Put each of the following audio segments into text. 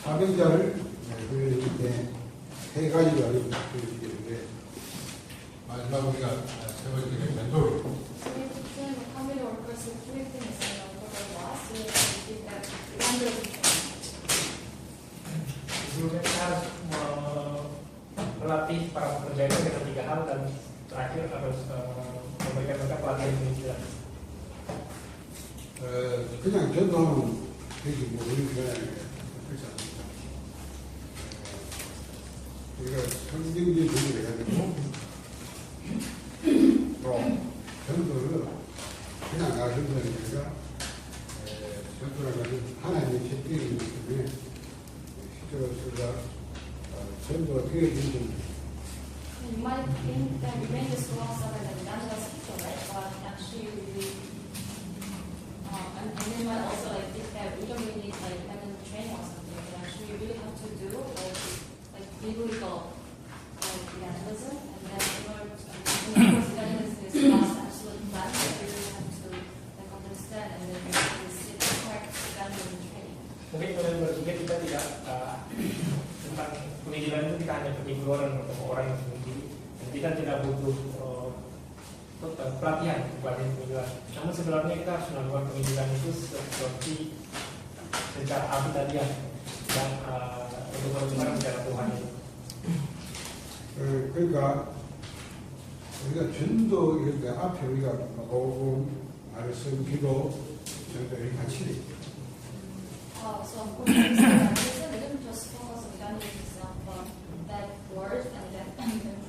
사명자를 훈련시킬 때 세 가지가 훈련시키는데 마지막 우리가 세 번째는 전도를. So we have to train the family workers in three things for the loss. We have to give them evangelism. Sebelumnya kita harus melatih para pekerja itu dengan 3 hal, dan terakhir harus memberikan mereka pelatihan penginjilan. 그냥 전도하면 되지 뭐 이렇게 그렇지 않습니다. 우리가 성경적 준비를 해야 되고 또 전도를 그냥 나서는 게 아니라 전도라는 것은 하나님의 책임이기 때문에 실제로 우리가 전도가 되어야 되는 You might think that we may just go outside and evangelize people, right? But actually, and they might also think that we don't really need evangelism training or something. But actually, we really have to do biblical evangelism, and then in order to, of course, evangelism is not absolute fact, but we really have to understand and then receive the correct evangelism training. Mungkin kalian berpikir kita tidak tentang penginjilan itu kita hanya pergi keluar dan bertemu orang yang menginjili, dan kita tidak butuh pelatihan penginjilan. Namun sebenarnya kita harus melakukan penginjilan itu seperti secara abidalian dan untuk berbicara secara Tuhan itu. 그러니까 우리가 전도 이럴 때 앞에 우리가 복음, 말씀, 기도, 전도를 같이 돼. So unfortunately, evangelism didn't just focus on evangelism itself, but that word and that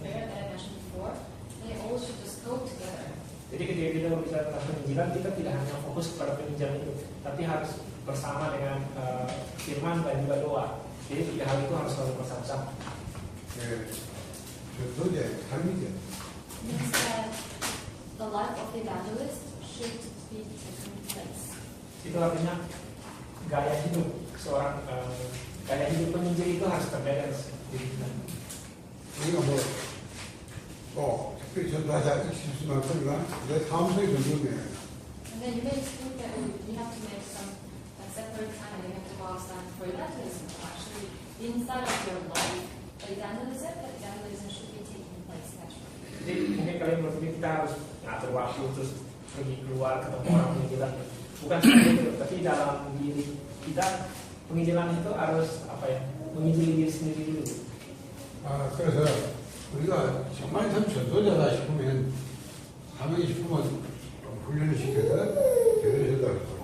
prayer that I mentioned before, they all should just go together. Jadi ketika kita berbicara tentang penginjilan, kita tidak hanya fokus kepada penginjilan itu, tapi harus bersama dengan firman dan juga doa. Jadi 3 hal itu harus selalu bersama-sama. 전도제 삶이죠. Means that the life of the evangelist should be taking place. Itu artinya gaya hidup seorang gaya hidup penginjil itu harus berbeda dari kita. 우리가 특별히 전도하자 실수만 하지만 내 삶의 전도네. And then you may think that we have to make some separate time and we have to go outside for evangelism. Actually, inside of your life, evangelism should be taking place naturally. Jadi mungkin kalian berpikir kita harus ngatur waktu terus pergi keluar ketemu orang penginjilan. Bukan seperti itu, tapi dalam diri kita penginjilan itu harus menginjili diri sendiri dulu. 그래서 우리가 정말 참 전도자다 싶으면 하면 싶으면 훈련을 시켜서 제대로 해달라고.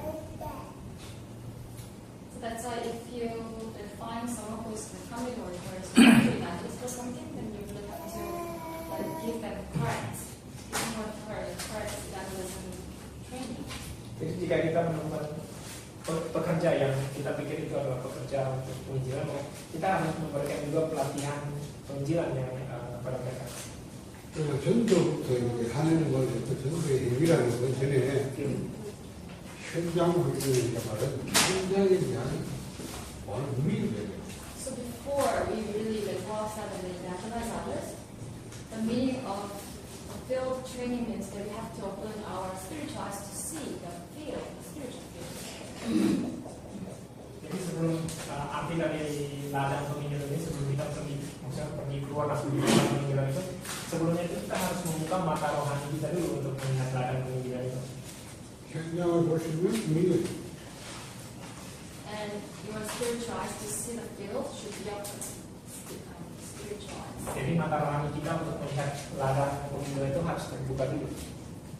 So that's why if you find someone who is becoming or who is evangelist for something, then you really have to give them correct evangelism training. Jadi jika kita menemukan pekerja yang kita pikir itu adalah pekerja untuk penginjilan, kita harus memberikan juga pelatihan penginjilan yang pada mereka. 그래서 전도부터 이렇게 하는 거, 전도의 의미라는 건 전에 현장 훈련이니까 말은 현장에 대한 많은 의미를 줘야 돼요. So before we really go outside and evangelize others, the meaning of field training means that we have to open our spiritual eyes to see the field, the spiritual field. Jadi sebelum arti dari ladang penginjilan ini, sebelum kita pergi keluar masuk di ladang penginjilan itu, sebelumnya itu kita harus membuka mata rohani kita dulu untuk melihat ladang penginjilan itu. 현장을 보시면 의미가 있어요. And your spiritual eyes to see the field should be open. Spiritual eyes. Jadi mata rohani kita untuk melihat ladang penginjilan itu harus terbuka dulu.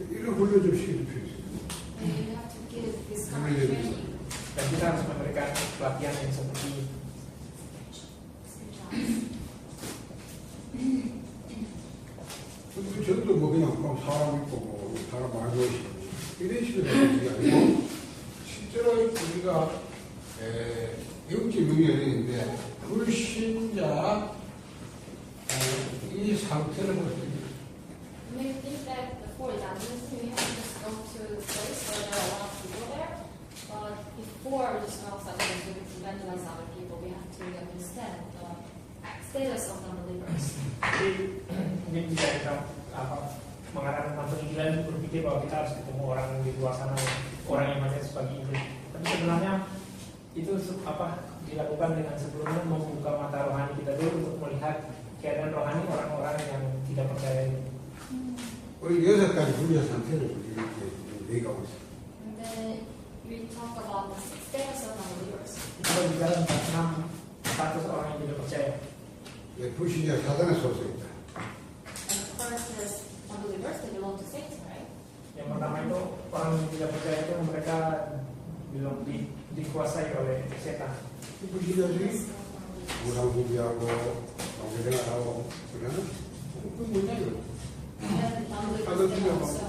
이런 훈련 좀 시켜줄 필요 있어요. And you have to give this kind of training. Dan kita harus memberikan pelatihan yang seperti ini. Spiritual eyes. 전도 그냥 사람 있고 사람 알고 이런 식으로 되는 게 아니고 실제로 우리가 영적 명령인데 불신자 이 상태를 볼 수 있는. You may think that before evangelism we have to just go to a place where there are a lot of people there, but before we just go outside and evangelize other people, we have to understand the status of non-believers. Jadi mungkin bisa kita mengatakan penginjilan berpikir bahwa kita harus ketemu orang di luar sana, orang yang masih sebagai Injil. Tapi sebenarnya itu dilakukan dengan sebelumnya membuka mata rohani kita dulu untuk melihat keadaan rohani orang-orang yang tidak percaya ini. 우리 6가지 분야 상태를 이렇게 얘기하고 있어요. And then we talk about the six status of non-believers. Kita bicara tentang 6 status orang yang tidak percaya. 예, 불신자 사단의 소속이다. And first is unbelievers, they belong to Satan, right? Yang pertama itu orang yang tidak percaya itu mereka belum dikuasai oleh setan. 불신자들이 무상부비하고 정부생활하고 그러면 그 문제예요. And unbelievers, they also,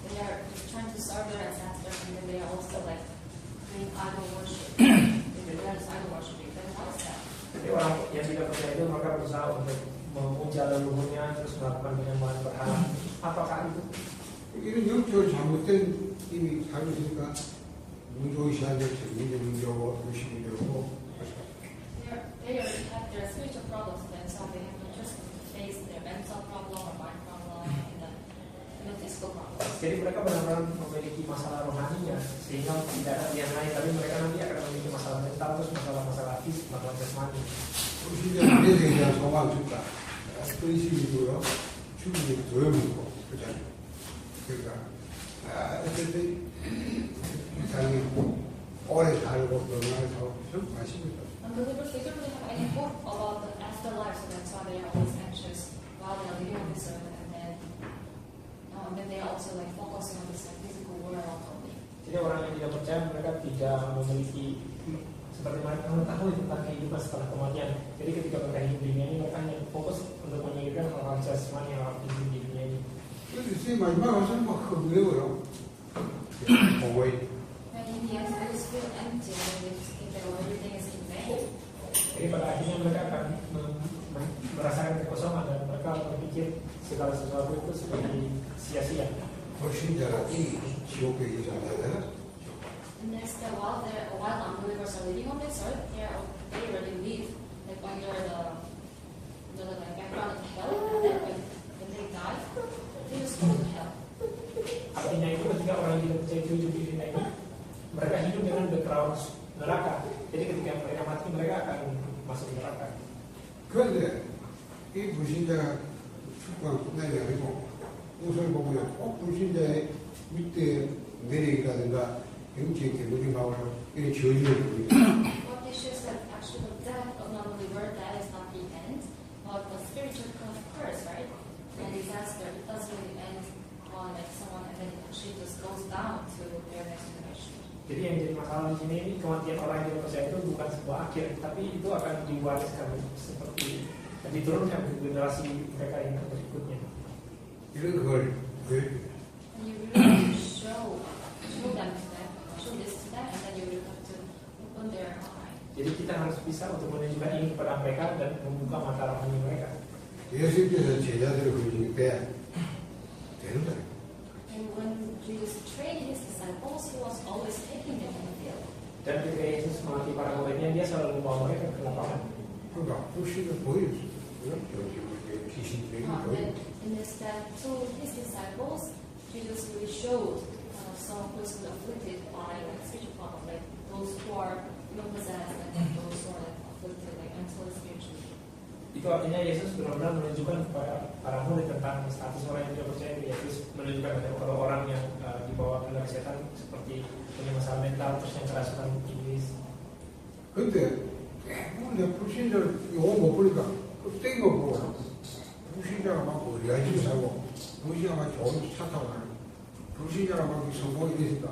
they are trying to serve their ancestors, and then they are also like doing idol worship. They are just idol worshiping. Then what is that? Jadi orang yang tidak percaya itu mereka berusaha untuk memuja leluhurnya terus melakukan penyembahan berhala. Apakah itu? 이런 영적으로 잘못된 이미 살고 있으니까 무조의시한테 문제문제고 의식문제고 They already have their spiritual problems, and so they have to just face their mental problem or mind problem and the physical problem. Jadi mereka benar-benar memiliki masalah rohaninya sehingga tidak ada yang lain, tapi mereka nanti akan memiliki masalah mental terus masalah fisik, masalah jasmani. 불신자는 내세에 대한 소망을 줄까 의식이고요 죽음이 조여먹고 그잖아요. 그러니까 어쨌든 이상이 오래 살고 건강하게 살고 좀 관심이 없어요. Unbelievers, they don't really have any hope about the afterlife, so that's why they are always anxious while they are living on this earth, and then they are also like focusing on this like, physical world only. Jadi orang yang tidak percaya mereka tidak memiliki seperti mereka mengetahui tentang kehidupan setelah kematian. Jadi ketika mereka hidup di dunia ini mereka hanya fokus untuk menyingkirkan hal-hal jasmani yang hidup di dunia ini. 그래서 제 마지막 와서는 막 흥겨워요. 공허해. And in the end, they just feel empty, and they just think that everything is in vain. Jadi pada akhirnya mereka akan merasakan kekosongan dan mereka berpikir segala sesuatu itu seperti sia-sia. 불신자가 이 지옥에 있잖아요. And next, while unbelievers are living on this earth, they already live like under the like, background of hell, and then when they die, they just go to hell. Artinya itu ketika orang yang tidak percaya itu hidup di dunia ini, mereka hidup dengan background neraka. Jadi ketika mereka mati mereka akan masuk ke neraka. 그런데 이 불신자가 축구가 끝나는 게 아니고 우선 보면 꼭 불신자의 밑에 내리기라든가 영적인 개물이 나오고 이런 저주를 부릅니다. What they should say, actually, the death of non-believer, that is not the end, but the spiritual curse, right? And disaster, it does really end on like someone, and then it actually just goes down to their next generation. Jadi yang jadi masalah di sini ini kematian orang yang tidak percaya itu bukan sebuah akhir, tapi itu akan diwariskan seperti diturunkan ke generasi mereka yang berikutnya. 이런 걸 And you really show them to them, show this to them, and then you really have to open their mind. Jadi kita harus bisa untuk menunjukkan ini kepada mereka dan membuka mata rohani mereka. 예수님께서 제자들을 부르실 때 되는 거예요. And when Jesus trained his disciples, he was always taking them in the field. Dan ketika Yesus melatih para muridnya, dia selalu membawa mereka ke lapangan. 그러니까 불신을 보여줬어요. 귀신들이 보여줬어요. And in this step to his disciples, Jesus really showed some person afflicted by like spiritual problems, like those who are possessed, and those who are like afflicted like mentally, spiritually. Itu artinya Yesus benar-benar menunjukkan kepada para murid tentang status orang yang tidak percaya. Yesus menunjukkan kepada orang yang dibawa oleh setan seperti punya masalah mental terus yang kerasukan iblis. 근데 내 불신자를 영어 못 보니까 땡이 없고 불신자가 막 어디가지 사고 불신자가 막 좋은 차 타고 가는 불신자가 막 성공이 되니까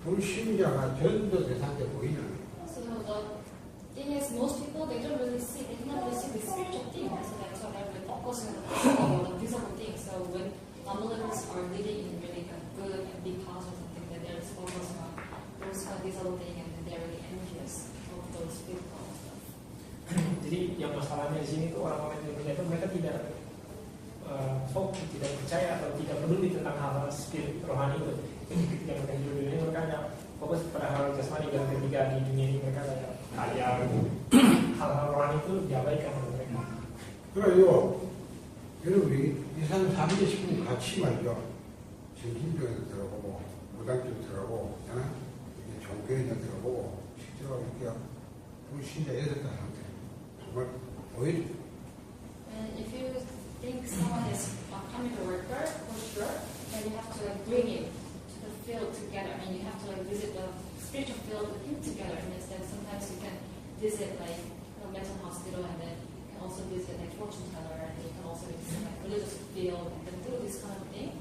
불신자가 전도 대상에 보이냐. So the thing is, most people they don't really see, they cannot really see the spiritual thing. So that's why they're really focusing on the physical or the visible thing. So when unbelievers are living in really a good and big house or something, then they're just focusing on those visible thing, and then they're really envious of those physical stuff. Jadi yang masalahnya di sini tuh orang-orang yang tidak percaya itu mereka tidak tidak percaya atau tidak peduli tentang hal-hal spirit rohani itu. Ketika mereka hidup di dunia mereka hanya fokus pada hal jasmani, dan ketika di dunia ini mereka kayak kaya, hal-hal rohani itu diabaikan oleh mereka. 그래요. 여러분이 이 사람 3대 10분 같이 말이죠. 정신병에도 들어보고 무당도 들어보고 종교에도 들어보고 불신자 8가지한테 정말 오히려 And if you think someone is a community worker, for sure, then you have to like bring him to the field together. I mean, you have to like visit the spiritual field with him together. And instead, sometimes you can visit like a mental hospital, and then you can also visit like fortune teller, and you can also visit like religious field, and then do this kind of thing.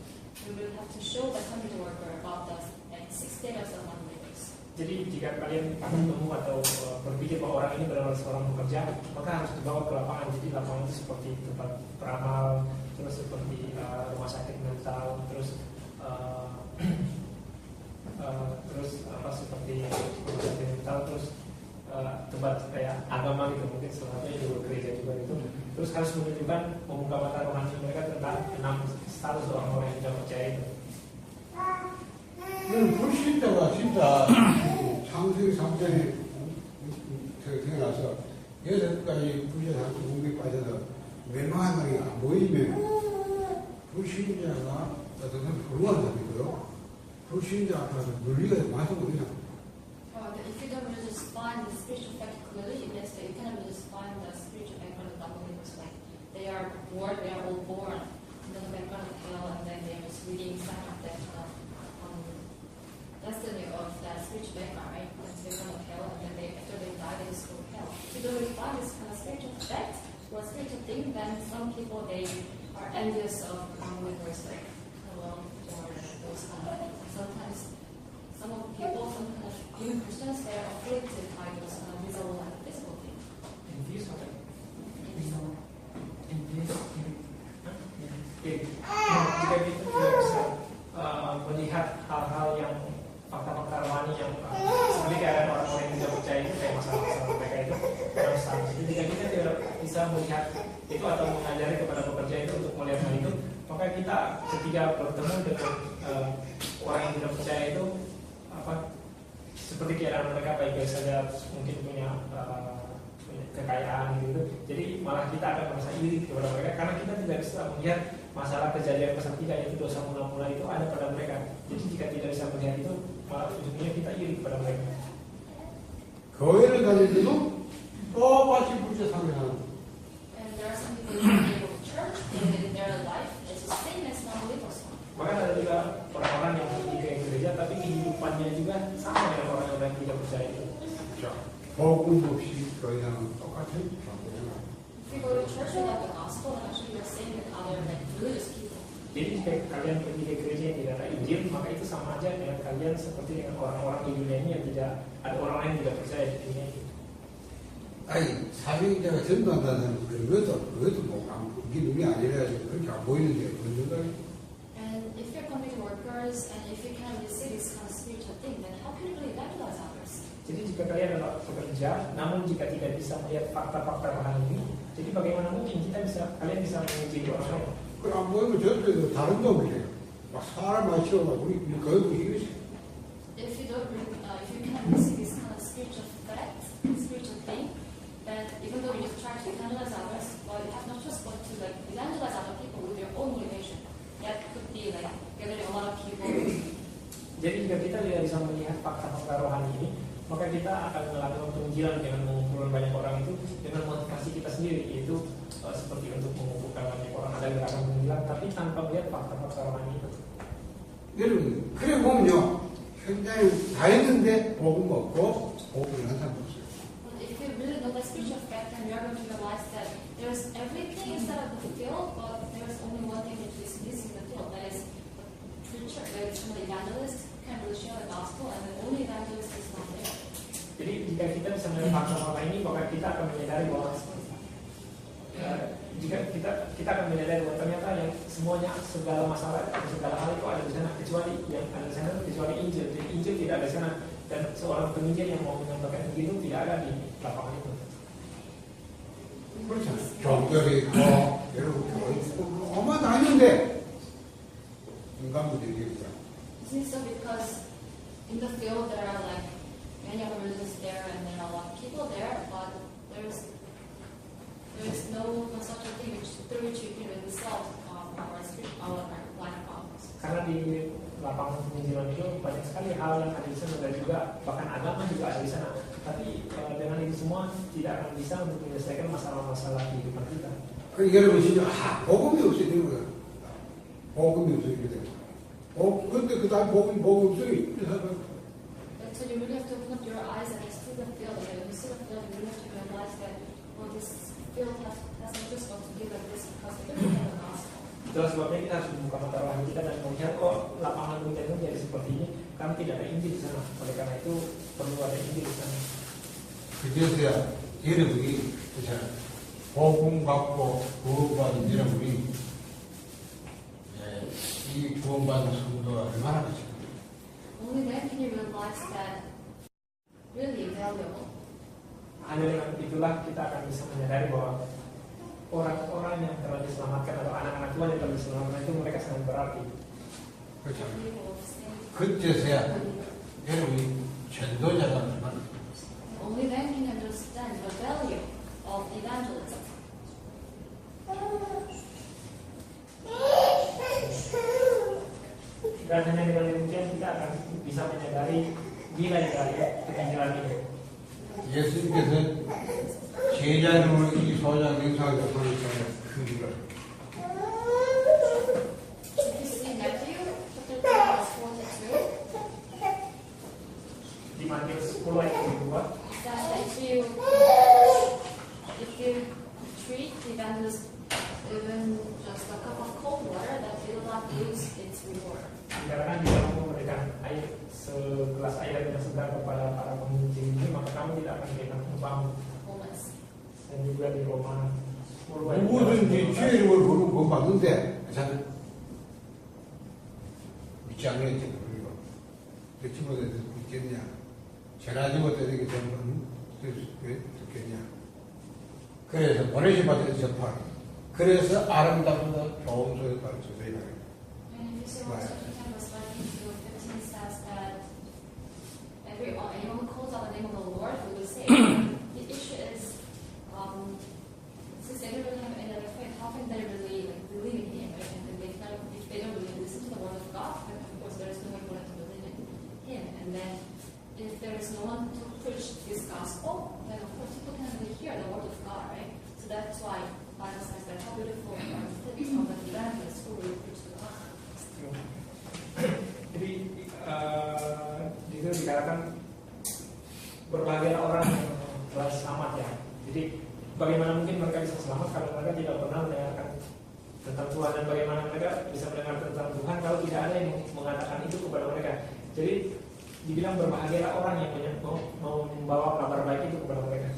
You will have to show the community worker about the like 6 stages of unbelievers. Jadi jika kalian menemu atau berpikir bahwa orang ini benar-benar seorang pekerja, maka harus dibawa ke lapangan. Jadi lapangan itu seperti tempat beramal, terus seperti rumah sakit mental, terus terus apa seperti rumah sakit mental, terus tempat kayak agama gitu, mungkin salah satunya juga gereja juga gitu. Terus harus menunjukkan membuka mata rohani mereka tentang 6 status orang-orang yang tidak percaya itu. 불신자가 진짜 창세기 3장에 태어나서 6가지 불신자 공격에 빠져서 멸망한 말이 안 보이면 불신자가 어떤 사람 불우한 사람이고요. 불신자 앞에서 논리가 많이 보이나. If you don't really just find the spiritual fact clearly, it means that you cannot really just find the spiritual background of unbelievers. Like they are born, they are all born in the background of hell, and then they are just reading some of that destiny of that spiritual background, right? That's the background of hell, and then after they die, they just go to hell. If you don't really find this kind of spiritual fact or spiritual thing, then some people they are envious of unbelievers, like hello, or those kind of things. Sometimes some of the people, some kind of even Christians, they are afflicted by those visible and physical things. Envious apa? Jika kita tidak bisa melihat hal-hal yang fakta-fakta rohani yang seperti keadaan orang-orang yang tidak percaya itu, kayak masalah-masalah mereka itu yang sama. Jadi jika kita tidak bisa melihat itu atau mengajari kepada pekerja itu untuk melihat hal itu, maka kita ketika bertemu dengan orang yang tidak percaya itu seperti keadaan mereka baik-baik saja, mungkin punya kekayaan gitu. Jadi malah kita akan merasa iri kepada mereka karena kita tidak bisa melihat masalah kejadian pasal 3 yaitu dosa mula-mula itu ada pada mereka. Jadi jika tidak bisa melihat itu, malah ujungnya kita iri kepada mereka. 교회를 다니면서 똑같이 불제상이하는. And there are some people who go to church, and in their life is the same as non-believers. Bahkan ada juga orang-orang yang pergi ke gereja tapi kehidupannya juga sama dengan orang-orang yang tidak percaya itu. 복음 없이 교회랑 똑같은 상태잖아. If you go to church without the gospel, then actually you're same with other like religious people. Jadi jika kalian pergi ke gereja yang tidak ada Injil, maka itu sama aja dengan kalian seperti dengan orang-orang di dunia ini yang tidak ada orang lain yang tidak percaya di dunia ini. 아니 사명자가 전도한다는 그것도 이게 눈이 아니라서 그렇게 안 보이는데 그런가? And if you're community workers, and if you can't really see this kind of spiritual thing, then how can you really evangelize others? Jadi jika kalian adalah pekerja, namun jika tidak bisa melihat fakta-fakta rohani ini, jadi bagaimana mungkin kalian bisa menguji orang lain? 그안 보이면 저쪽에도 다른 놈이래. 막 사람 맞춰가 우리 거의 이거지. If you don't, if you cannot see this kind of spiritual fact, spiritual thing, then even though you just try to evangelize others, well, you have no choice but to like evangelize other people with your own motivation. That could be like gathering a lot of people. Jadi jika kita tidak bisa melihat fakta-fakta rohani ini, maka kita akan melakukan penginjilan dengan mengumpulkan banyak orang itu dengan motivasi kita sendiri, yaitu seperti untuk mengumpulkan banyak orang, ada gerakan penginjilan, tapi tanpa melihat fakta-fakta rohani itu. 여러분 그래 보면요 현장에 다 했는데 복음 없고 복음을 한 사람 없어요. But if you really know the spiritual fact, then you are going to realize that there's everything inside of the field, but there's only one thing which is missing the field. That is the preacher, that is the evangelist who can really share the gospel, and the only evangelist is not there. Jadi jika kita bisa melihat fakta-fakta ini, maka kita akan menyadari bahwa jika kita akan menyadari bahwa ternyata yang semuanya segala masalah segala hal itu ada di sana, kecuali yang ada di sana kecuali Injil. Jadi Injil tidak ada di sana, dan seorang penginjil yang mau menyampaikan Injil itu tidak ada di lapangan itu. 그렇잖아요. 종교도 있고 여러분 엄마 다 있는데 인간들이 있죠. Isn't it so because in the field there are like many other religions there, and there are a lot of people there, but there's no such a thing through which you can really solve our life problems. Karena di lapangan penginjilan itu banyak sekali hal yang ada di sana, dan juga bahkan agama juga ada di sana. Tapi dengan itu semua tidak akan bisa untuk menyelesaikan masalah-masalah kehidupan kita. 그 여러분 진짜 복음이 없어야 되는 거야. 복음이 없어야 돼. 근데 그 다음 복음 없으니 But so you really have to open up your eyes and see the field. And when you see the field, you really have to realize that, well, this field hasn't just got to be like this because it doesn't have the gospel. Itulah sebabnya kita harus membuka mata rohani kita dan melihat, oh, lapangan dunia itu jadi seperti ini karena tidak ada Injil di sana. Oleh karena itu perlu ada Injil di sana. 그래서야 여러분이 복음 받고 구원받은 여러분이 이 구원받은 성도가 얼마나 되죠? Only then can you realize that really valuable. Hanya dengan itulah kita akan bisa menyadari bahwa orang-orang yang telah diselamatkan atau anak-anak Tuhan yang telah diselamatkan itu mereka sangat berarti. 그렇죠. People think 그때서야 여러분이 전도자가 얼마나 only then can you understand the value of evangelism. Dan hanya dengan demikian kita akan bisa menyadari nilai-nilai kebenaran ini. 예수님께서 제자님을 이 소장 행사하게 하니까 그 일을 If you see Matthew chapter 3 verse 42, Di Matius 10 ayat 22, it says that if you treat the evangelist even just a cup of cold water, that it will not lose its reward. dikatakan jika kamu memberikan air segelas air yang segar kepada para pengunjung ini, maka kamu tidak akan kehilangan upahmu. Homeless. Dan juga di Roma 10 ayat 누구든지 12. 주의 이름을 부르면 구원 받는데 괜찮아요? 믿지 않겠지 우리가 내 친구들 믿겠냐 전화지 못해 되게 되면 왜 듣겠냐 그래서 보내신 받은 전파 그래서 아름답고 좋은 소리 가르쳐서 이거예요. And if you see what chapter 10 verse 13 to 15 says that anyone who calls out the name of the Lord will be saved. The issue is, since they don't really have any other faith, how can they really believe in Him? Right? And if they don't really listen to the word of God, then of course there is no way for them to believe in Him. And then if there is no one to preach this gospel, then of course people can really hear the word of God, right? So that's why Bible says that how beautiful are the feet of the evangelist who will preach the gospel. Jadi di situ dikatakan berbahagia orang yang telah selamat ya. Jadi bagaimana mungkin mereka bisa selamat kalau mereka tidak pernah mendengarkan tentang Tuhan, dan bagaimana mereka bisa mendengar tentang Tuhan kalau tidak ada yang mengatakan itu kepada mereka. Jadi dibilang berbahagia orang yang mau membawa kabar baik itu kepada mereka.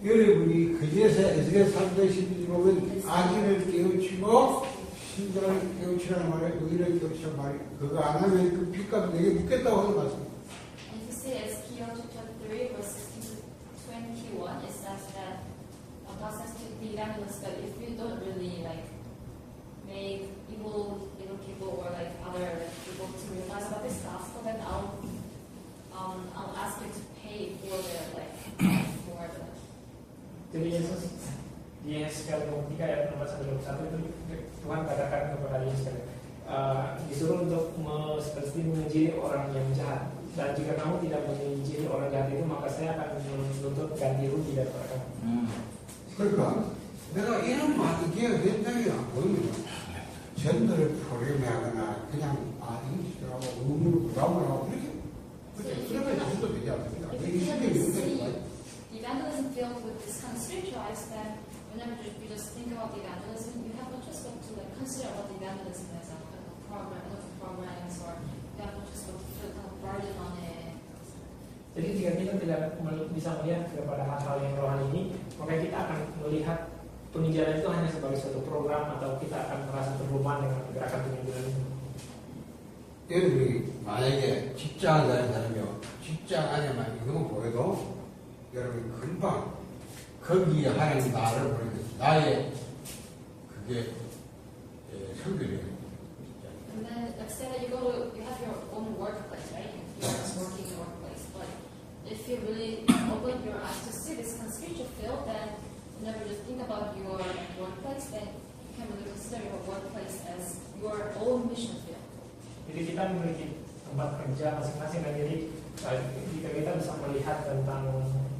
여러분이 그제서 에스겔 3장 11절 보면 악인을 깨우치고 신들을 깨우치라는 말에 의를 깨우치라는 말이 그거 안 하면 그 빚값 내게 묻겠다고 하는 말씀. And if you see Ezekiel chapter 3 verse 16 to 21, it says that God says to the evangelist that if you don't really make evil people or other people to realize about this gospel, then I'll ask you to pay for for the. Jadi Yesus di Yeskiel 3 ayat 16 sampai 21 itu Tuhan katakan kepada Yeskiel disuruh untuk seperti menginjili orang yang jahat, dan jika kamu tidak menginjili orang jahat itu maka saya akan menuntut ganti rugi dari mereka. 그러니까 내가 이런 이게 굉장히 안 보이면 전도를 프로그램하거나 그냥 인식하고 의무를 부담을 하고 이렇게 그러면 전도 되지 않습니까? If 이게 you 신경이 really 있는 see 거예요. evangelism filled with this kind of spiritualized, then whenever you just think about the evangelism, you have not just got to consider what the evangelism is, programs, or you have not just got to feel kind of burden on it. Jadi jika kita tidak bisa melihat kepada hal-hal yang rohani ini, maka kita akan melihat penginjilan itu hanya sebagai suatu program, atau kita akan merasa terbeban dengan gerakan penginjilan itu. 여러분이 만약에 직장을 다니는 사람이요, 직장 안에만 이것만 보여도 여러분이 금방 거기에 하나님 나를 보내겠어. 나의 그게 설교래요. And then let's say that you have your own workplace, right? You're just working in your workplace, but if you really open your eyes to see this kind of spiritual field, then whenever you think about your workplace, then you can really consider your workplace as your own mission field. Jadi kita memiliki tempat kerja masing-masing, dan jadi Jika kita bisa melihat tentang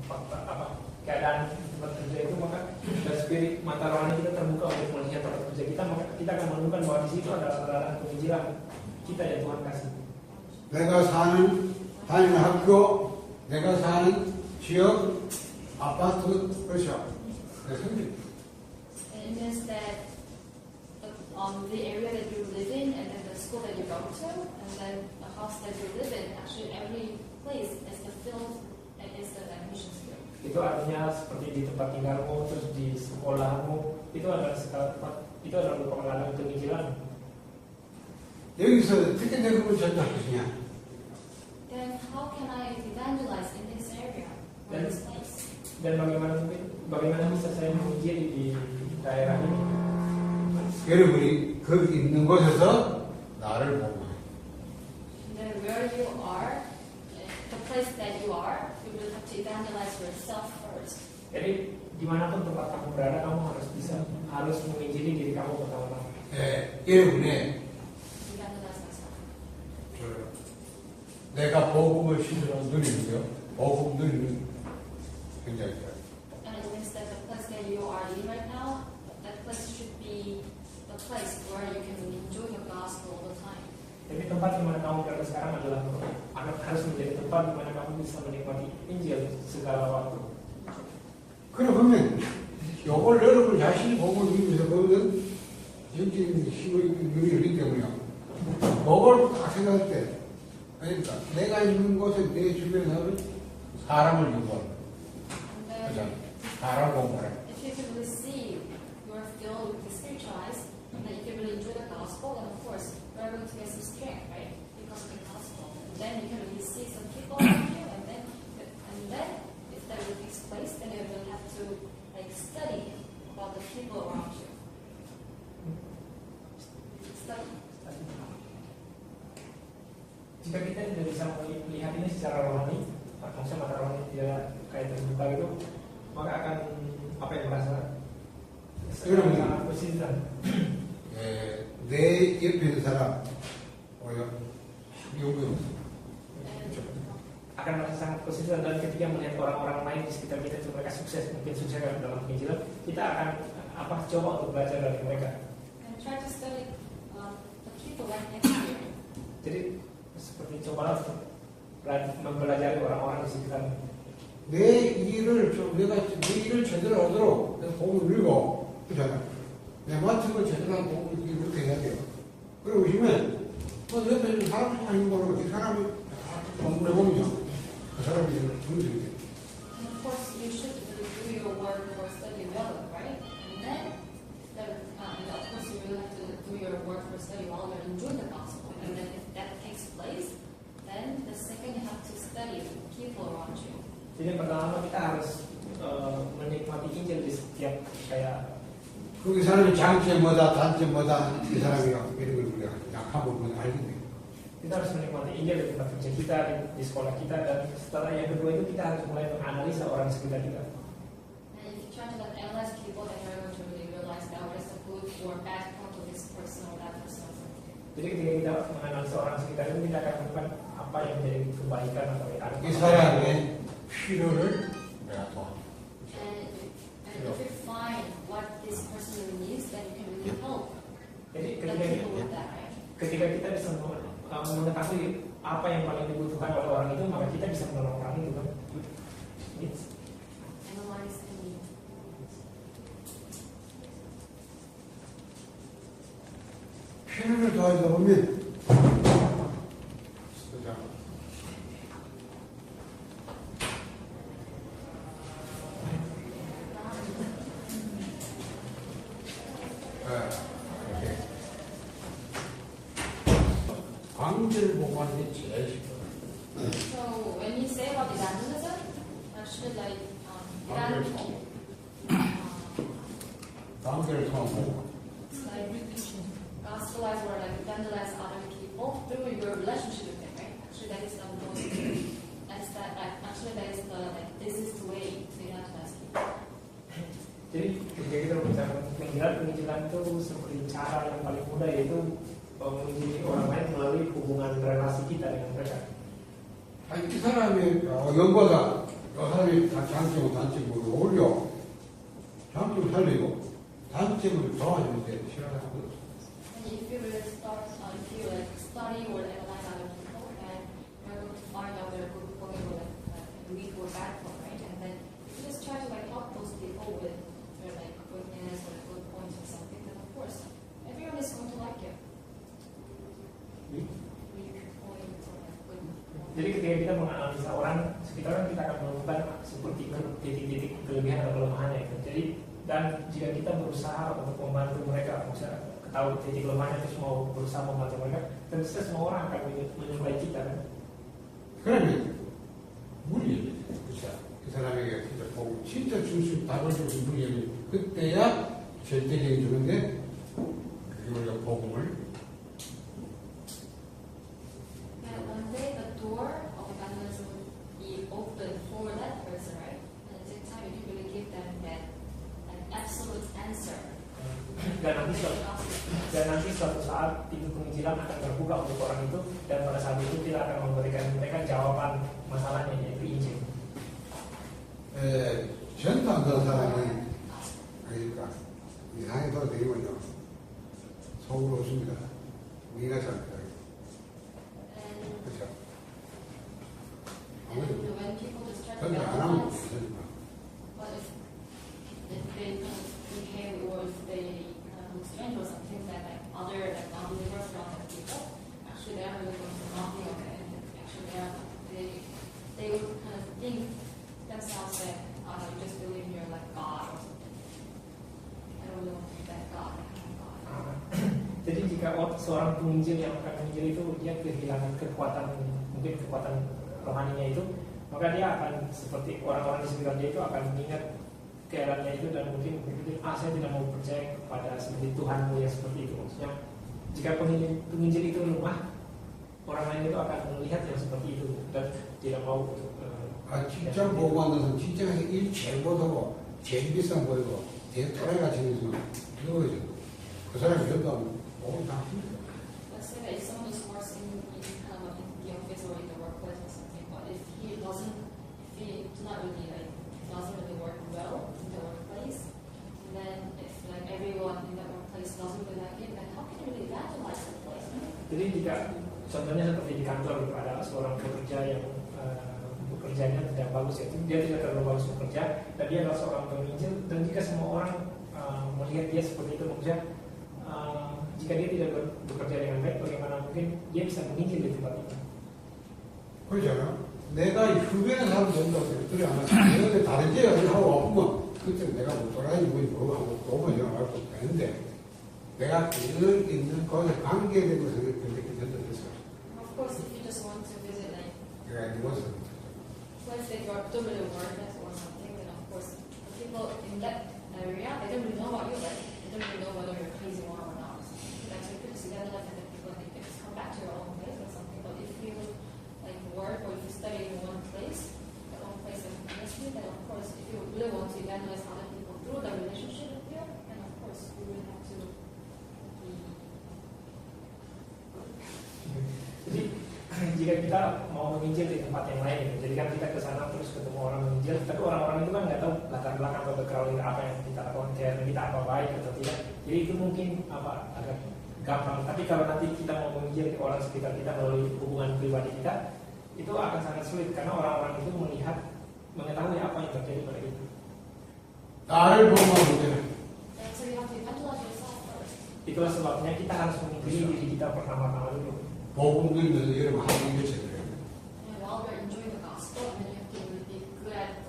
fakta apa keadaan tempat kerja itu, maka dari spirit mata rohani kita terbuka untuk melihat tempat kerja kita, maka kita akan menemukan bahwa di situ ada ladang penginjilan kita yang Tuhan kasih. 내가 다니는 학교, 내가 사는 지역, 아파트, 그렇죠. 내 성질. And it means that the area that you live in, and then the school that you go to, and then the house that you live in, actually every place is the field and is the mission field. Itu artinya seperti di tempat tinggalmu, terus di sekolahmu, itu adalah segala tempat, itu adalah merupakan ladang penginjilan. 여기서 어떻게 내 그걸 전달하시냐? Then how can I evangelize in this area or this place? Dan bagaimana bisa saya menginjili di daerah ini? 여러분이 거기 있는 곳에서 나를 보고 And then where you are, the place that you are, you will have to evangelize yourself first. Jadi dimanapun tempat kamu berada, kamu harus menginjili diri kamu pertama-tama. 여러분의 Evangelize myself. 내가 복음을 실제로 누리는 거, 복음 누리는 굉장히 좋아요. And it means that the place that you are in right now, that place should be the place where you can enjoy the gospel all the time. Jadi tempat di mana kamu berada sekarang adalah harus menjadi tempat di mana kamu bisa menikmati Injil segala waktu. 그러면 요걸 여러분 자신이 복음을 누리면서 보면 영적인 힘을 누리기 때문에요. 그걸 딱 생각할 때 그러니까 내가 있는 곳에 내 주변에 사람을 유도하는 And 그죠? then, 사람 공부를 if you can really see you are filled with the spiritual eyes, and then you can really enjoy the gospel, then of course you are going to get some strength, right? Because of the gospel. And then you can really see some people around you, and then if that really takes place, then you will have to like study about the people around you. Study. Jika kita tidak bisa melihat ini secara rohani, maksudnya mata rohani tidak kayak terbuka gitu, maka akan apa yang merasa sangat kesulitan. 내 옆에 있는 사람 요구 Akan merasa sangat kesulitan, dan ketika melihat orang-orang lain di sekitar kita itu mereka sukses, mungkin sukses dalam penginjilan, kita akan coba untuk belajar dari mereka. And try to study the people right next to you. Jadi seperti cobalah mempelajari orang-orang di sekitar. 내가 내 일을 제대로 하도록 내가 복음을 읽고 그렇잖아. 내 맡은 걸 제대로 하고 복음을 이렇게 해야 돼요. 그리고 보시면 옆에 있는 사람 하는 거로 그 사람이 공부를 해보면 그 사람이 문제가 돼요. And of course, you should really do your work or study well, right? And then, and of course, you really have to do your work or study while you're enjoying the gospel. And then, if that takes place, then the second you have to study people around you. Jadi yang pertama kita harus menikmati Injil di setiap kayak 그 사람의 장점 뭐다 단점 뭐다 이 사람이가 이런 걸 우리가 약한 부분 알겠네. kita harus menikmati Injil di tempat kerja kita, di sekolah kita, dan setelah yang kedua itu kita harus mulai menganalisa orang sekitar kita. And if you try to analyze people, then you're going to really realize that what is the good or bad part of this person or that person. Jadi ketika kita menganalisa orang sekitar itu, kita akan menemukan apa yang menjadi kebaikan atau yang 이 사람의 필요를 내가 도와. And if you find what this person really needs, then you can really help Jadi the people with that, right? ketika kita bisa mengetahui apa yang paling dibutuhkan oleh orang itu, maka kita bisa menolong orang itu kan. Analyze the need. 필요를 도와주다 보면 광주를 보고 하는 게 제일 쉽거든요. So when you say about evangelism, actually like 광주를 통한 보고 like gospelize or like evangelize other people through your relationship with them, right? Actually, that is the most. That's that. Like, actually, that is the like this is the way to evangelize people. Jadi ketika kita berbicara penginjilan itu seperti cara yang paling mudah, yaitu menginjili orang lain melalui hubungan relasi kita dengan mereka. 아니, 이 사람이 연보다 이 사람이 장점은 단점으로 오히려 장점을 살리고 단점을 도와주는데 싫어하는 거죠. And if you really start, if you like study or analyze other people, and you're able to find out their good point or weak or bad point, right? And then if you just try to like help those people with their like goodness or good points or something, then of course everyone is going to like you. Weak point or like good point. Jadi ketika kita menganalisa orang sekitar kan kita akan menemukan seperti titik-titik kelebihan atau kelemahannya itu. Jadi dan jika kita berusaha untuk membantu mereka, misalnya ketahui titik lemahnya terus mau berusaha membantu mereka, tentu saja semua orang akan menyukai kita kan. 그러면 물리 그렇죠. 그 사람에게 진짜 보고 진짜 줄수 답을 주는 물리 그때야 절대적인 주는데 그게 우리가 복음을 And one day the door of evangelism will be open for that person, right? And at the same time, you can really give them that an absolute answer. Dan nanti suatu saat pintu penginjilan akan terbuka untuk orang itu, dan pada saat itu kita akan memberikan mereka jawaban masalahnya, yaitu Injil. 전도 안 되는 사람이 그러니까 이상하게 돌아다니면요 속으로 웃습니다. 우리가 잘못해요. 그렇죠. And when people just try to 전도 안 하면 evangelize, 되니까. but if they kind of behave or if they kind of look strange or something that like other like non-believers around them people, actually they are really going to mock you and actually they would kind of think themselves that you just believe in your like God or something. I don't know that God. Jadi jika seorang penginjil yang akan menginjil itu dia kehilangan kekuatan, mungkin kekuatan rohaninya itu, maka dia akan seperti orang-orang di sekitar dia itu akan mengingat keheranannya itu dan mungkin berpikir, saya tidak mau percaya kepada seperti Tuhanmu yang seperti itu. Maksudnya jika penginjil itu lemah, orang lain itu akan melihat yang seperti itu dan tidak mau untuk 진짜 보고 만나서 진짜 일 제일 못하고 제일 비싼 보이고 제일 또라이같이 생겨서 그거죠. 그 사람이 전도하면 보고 다 힘들어. Let's say that if someone just works in kind of in the office or in the workplace or something, but if he does not really like doesn't really work well in the workplace, and then if like everyone in the workplace doesn't really like him, then how can you really evangelize the place? Jadi jika contohnya seperti di kantor gitu, ada seorang pekerja yang pekerjaannya tidak bagus, yaitu dia tidak terlalu bagus bekerja dan dia adalah seorang penginjil, dan jika semua orang melihat dia seperti itu, maksudnya jika dia tidak bekerja dengan baik, bagaimana mungkin dia bisa menginjil di tempat itu? 그렇잖아. 내가 휴게는 사람 된다고 그래 아마 내가 다른 지역을 하고 와보면 그때 내가 못 돌아다니고 뭐 하고 오면 영화할 수 있는데 내가 늘 있는 거기에 관계된 것을 그렇게 전달했어. Of course, if you just want to visit like 내가 이것을 place that you don't really work at or something, then of course the people in that area they don't really know about you, right? They don't really know whether you're crazy or not. Like so you could just evangelize and then people they can just come back to your own place or something. But if you like work or if you study in one place, your own place of ministry, then of course if you really want to evangelize other people through the relationship with you, then of course you will have to be. Jadi jika kita mau menginjil di tempat yang lain, jadi kan kita ke sana terus ketemu orang menginjil, tapi orang-orang itu kan nggak tahu latar belakang atau background apa yang kita lakukan, kita apa baik atau tidak. Jadi itu mungkin agak gampang. Tapi kalau nanti kita mau menginjil ke orang sekitar kita melalui hubungan pribadi kita, itu akan sangat sulit karena orang-orang itu mengetahui apa yang terjadi pada kita. 나를 보면 이제 And so you have to evangelize yourself first. Itulah sebabnya kita harus mengikuti diri kita pertama-tama dulu. 복음 듣는 여러분 하고 있는 거예요. And while you're enjoying the gospel, and then you have to really be good at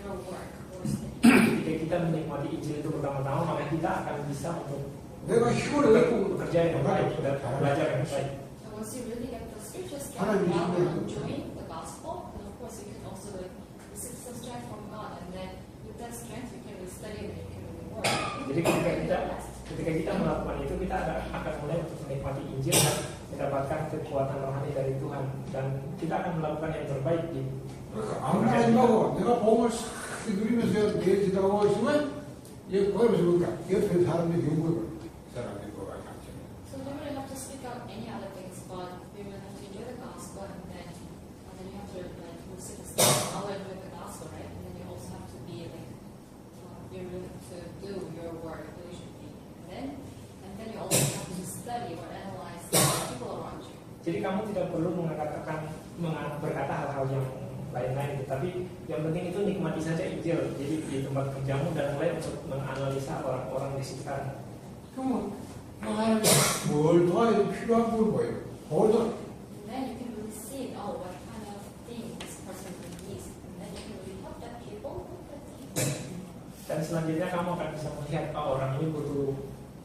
your work or study. Jika kita menikmati Injil itu pertama-tama, maka kita akan bisa untuk 내가 힘을 내고 bekerja yang baik dan belajar yang baik. So once you really get the scriptures 하나님 down while you're 믿음을 enjoying the gospel, then of course you can also like receive some strength from God, and then with that strength you can really study and you can really work. Jadi ketika kita melakukan itu, kita akan mulai untuk menikmati Injil dan mendapatkan kekuatan rohani dari Tuhan, dan kita akan melakukan yang terbaik di 아무리 하지 말고 내가 복음을 싹 누리면서 내 지나가고 있으면 얘 거기서 보니까 옆에 사람들이 연구를 사람들이 뭐가 같이 So you don't really have to speak out any other things, but you really have to enjoy the gospel, and then Jadi kamu tidak perlu berkata hal-hal yang lain-lain, tapi yang penting itu nikmati saja Injil. Jadi di tempat kerjamu dan mulai untuk menganalisa orang-orang di sekitar. 그러면 하나님이 뭘 도와야 필요한 걸 뭐예요? 보도. Then you can really see, oh, what kind of thing this person needs. And then you can really help that people with that thing. Dan selanjutnya kamu akan bisa melihat orang ini butuh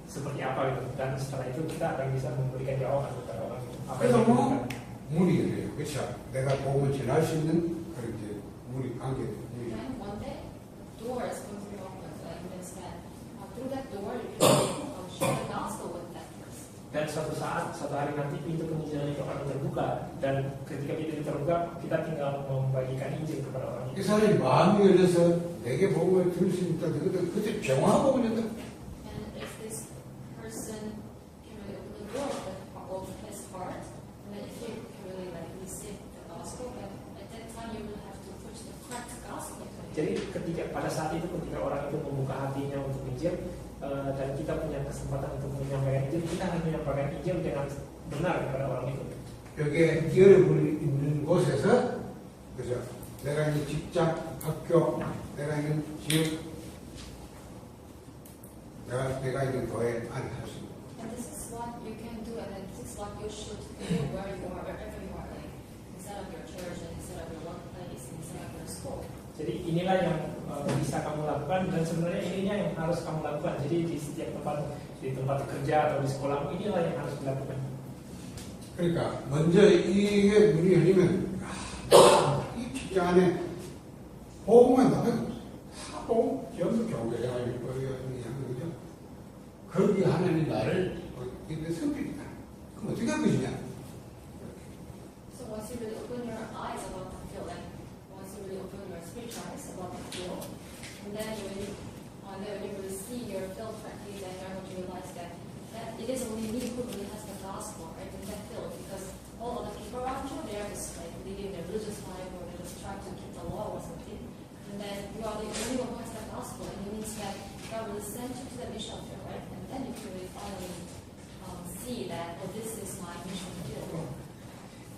seperti apa gitu. Dan setelah itu kita akan bisa memberikan jawaban kepada orang itu. Apa yang 그래서 뭐 dibutuhkan. 물이 그래요. 그렇죠? 내가 보면 지날 수 있는 그런 이제 물이 관계. 물이. Then one day, the door is going to be open. So like you said, through that door, you can share the gospel with that person. Dan suatu saat, suatu hari nanti pintu penginjilan itu akan terbuka. Dan ketika pintu itu terbuka, kita tinggal membagikan Injil kepada orang 이 itu. 사람이 마음이 열려서 내게 복음을 들을 수 있다. 그때 정화하고 그랬다. And if this person can really open the door of his heart, and then if you can really like receive the gospel, then at that time you will have to push the correct gospel to him. Jadi pada saat itu ketika orang itu membuka hatinya untuk Injil, dan kita punya kesempatan untuk menyampaikan Injil, kita harus menyampaikan Injil dengan benar kepada orang itu. 여기에 여러분이 있는 곳에서 그죠? 내가 있는 직장, 학교, 내가 있는 지역, 내가 있는 교회 안에 할 수 있는. And this is what you can do, and then this is what you should do where you are, wherever you are, like instead of your church, and instead of your workplace, instead of your school. Jadi inilah yang bisa kamu lakukan, dan sebenarnya ininya yang harus kamu lakukan. Jadi di setiap tempat, di tempat kerja atau di sekolahmu, inilah yang harus dilakukan. 그러니까 먼저 이게 문이 열리면 이 직장 안에 복음만 나가요. 다 복음 전부 교회가 그죠? 거기 하나님 나를 이게 성격이다. 그럼 어떻게 할 것이냐? So once you really open your eyes about the field, like once you really open your spiritual eyes about the field, and then when you really see your field correctly, then you're going to realize that it is only me who really has the gospel, right, in that field, because all other people around you, they are just like living their religious life, or they're just trying to keep the law or something. And then you are the only one who has the gospel, and it means that God will send you to the mission field, right? And then you can really finally see that, oh, this is my mission field.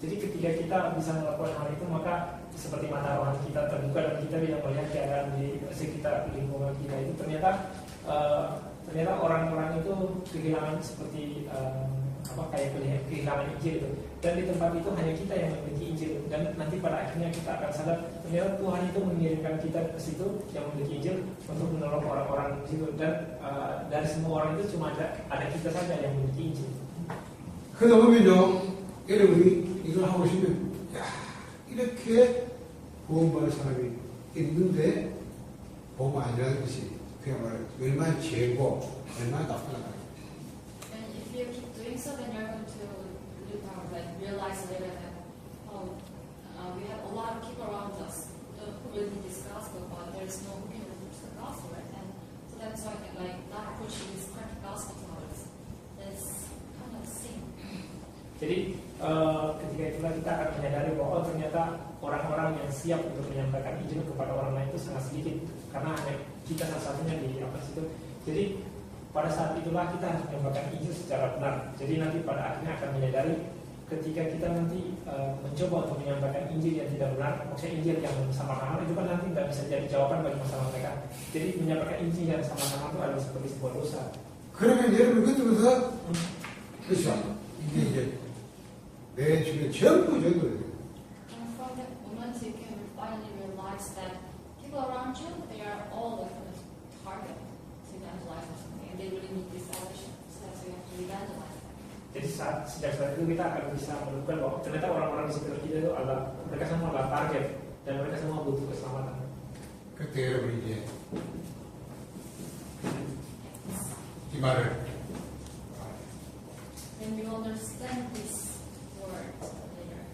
Jadi ketika kita bisa melakukan hal itu, maka seperti mata rohani kita terbuka dan kita bisa melihat keadaan di sekitar lingkungan kita itu ternyata orang-orang itu kehilangan seperti kehilangan Injil itu. Dan di tempat itu hanya kita yang memiliki Injil, dan nanti pada akhirnya kita akan sadar ternyata Tuhan itu mengirimkan kita ke situ yang memiliki Injil untuk menolong orang-orang di situ, dan dari semua orang itu cuma ada kita saja yang memiliki Injil. 그러다 보면요, 여러분이 이걸 하고 싶으면, 야, 이렇게 구원받을 사람이 있는데, 보면 아니라는 것이, 그야말로 얼마나 죄고, 얼마나 나쁘다. And if you keep doing so, then you're going to realize later that we have a lot of people around us who really need this gospel, but there's no who can preach the gospel, right? And so that's why not pushing this correct gospel to others is kind of sin. Jadi ketika itulah kita akan menyadari bahwa ternyata orang-orang yang siap untuk menyampaikan Injil kepada orang lain itu sangat sedikit, karena hanya kita salah satunya di situ. Jadi pada saat itulah kita harus menyampaikan Injil secara benar. Jadi nanti pada akhirnya akan menyadari ketika kita nanti mencoba untuk menyampaikan Injil yang tidak benar, maksudnya Injil yang sama-sama itu kan nanti tidak bisa jadi jawaban bagi masalah mereka. Jadi menyampaikan Injil yang sama-sama itu adalah seperti sebuah dosa. 그러면 여러분 그때부터 그렇죠. 이게 이제 내 주변 전부 전도를 해요. And from that moment, you can finally realize that people around you, they are all the kind of target to evangelize or something, and they really need this salvation. So that's why you have to evangelize them. Jadi sejak saat itu kita akan bisa menemukan bahwa ternyata orang-orang di sekitar kita itu adalah mereka semua adalah target dan mereka semua butuh keselamatan. 그때 여러분 이제 이 말을 When you understand this word later,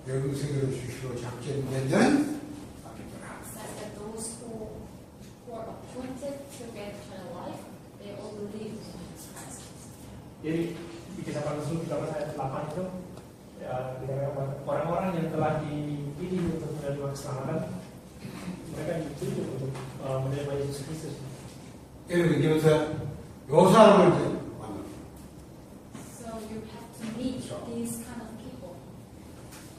영생을 주시고 작정되면 아멘이라. says that those who are appointed to get eternal life, they all believe in Jesus Christ. Jadi di Kisah Para Rasul 13 ayat 8 itu dikatakan orang-orang yang telah dipilih untuk menerima keselamatan, mereka dituju untuk menerima Yesus Kristus. 여러분 이제부터 요 사람을 만나. So you have to meet these kind of people.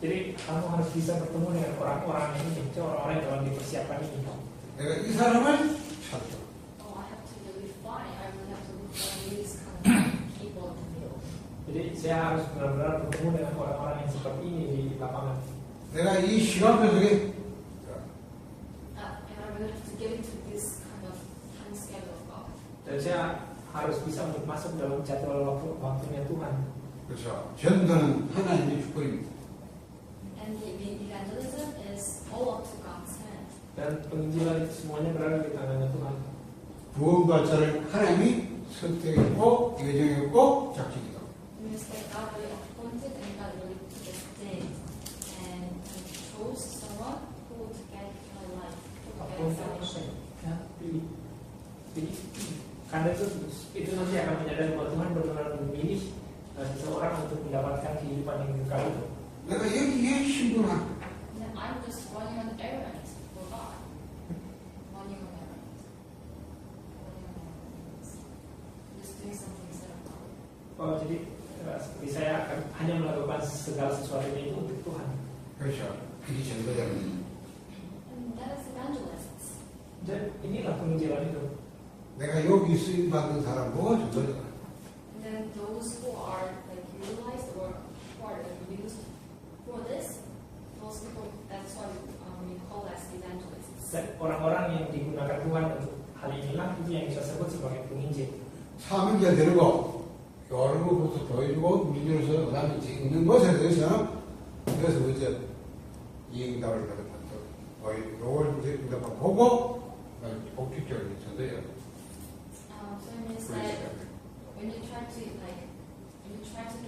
Jadi kamu harus bisa bertemu dengan orang-orang ini, orang-orang yang telah dipersiapkan ini. 내가 이 사람을 찾다. Oh, I have to really find. I really have to look for these kind of people in the field. Jadi saya harus benar-benar bertemu dengan orang-orang yang seperti ini di lapangan. 내가 이 시간표 속에 And I really have to get into this kind of time schedule of God. Dan saya harus bisa untuk masuk dalam jadwal waktunya Tuhan. 그렇죠. 전도는 하나님의 축복입니다. And the evangelism is all up to God's hand. Dan penginjilan itu semuanya berada di tangannya Tuhan. 구원받자를 하나님이 선택했고 예정했고 작정했다. It means that God really appointed and God really predestined and chose someone who would get life, who would get salvation. Ya, pilih. Karena itu nanti akan menyadari bahwa Tuhan benar-benar memilih seseorang untuk mendapatkan kehidupan yang kekal itu. 내가 여기에 신분한 And I'm just running an errand for God. Running an errand. Just doing something instead of God. Oh, jadi seperti saya akan hanya melakukan segala sesuatunya itu untuk Tuhan. 그렇죠. 이게 전도자는 And that is evangelists. Dan inilah penginjilan itu. 내가 여기 쓰임 받는 사람 뭐 전도자다. And then those who are like utilized or who are like used for this, those people, that's why we call as evangelists. Dan orang-orang yang digunakan Tuhan untuk hal inilah itu yang bisa sebut sebagai penginjil. 사명자 데리고 여러 곳부터 보여주고 민주로서 그다음에 있는 것에 대해서 그래서 어제 이 응답을 받았다. 요걸 이제 응답을 보고 복직적으로 전도해요. So it means that when you try to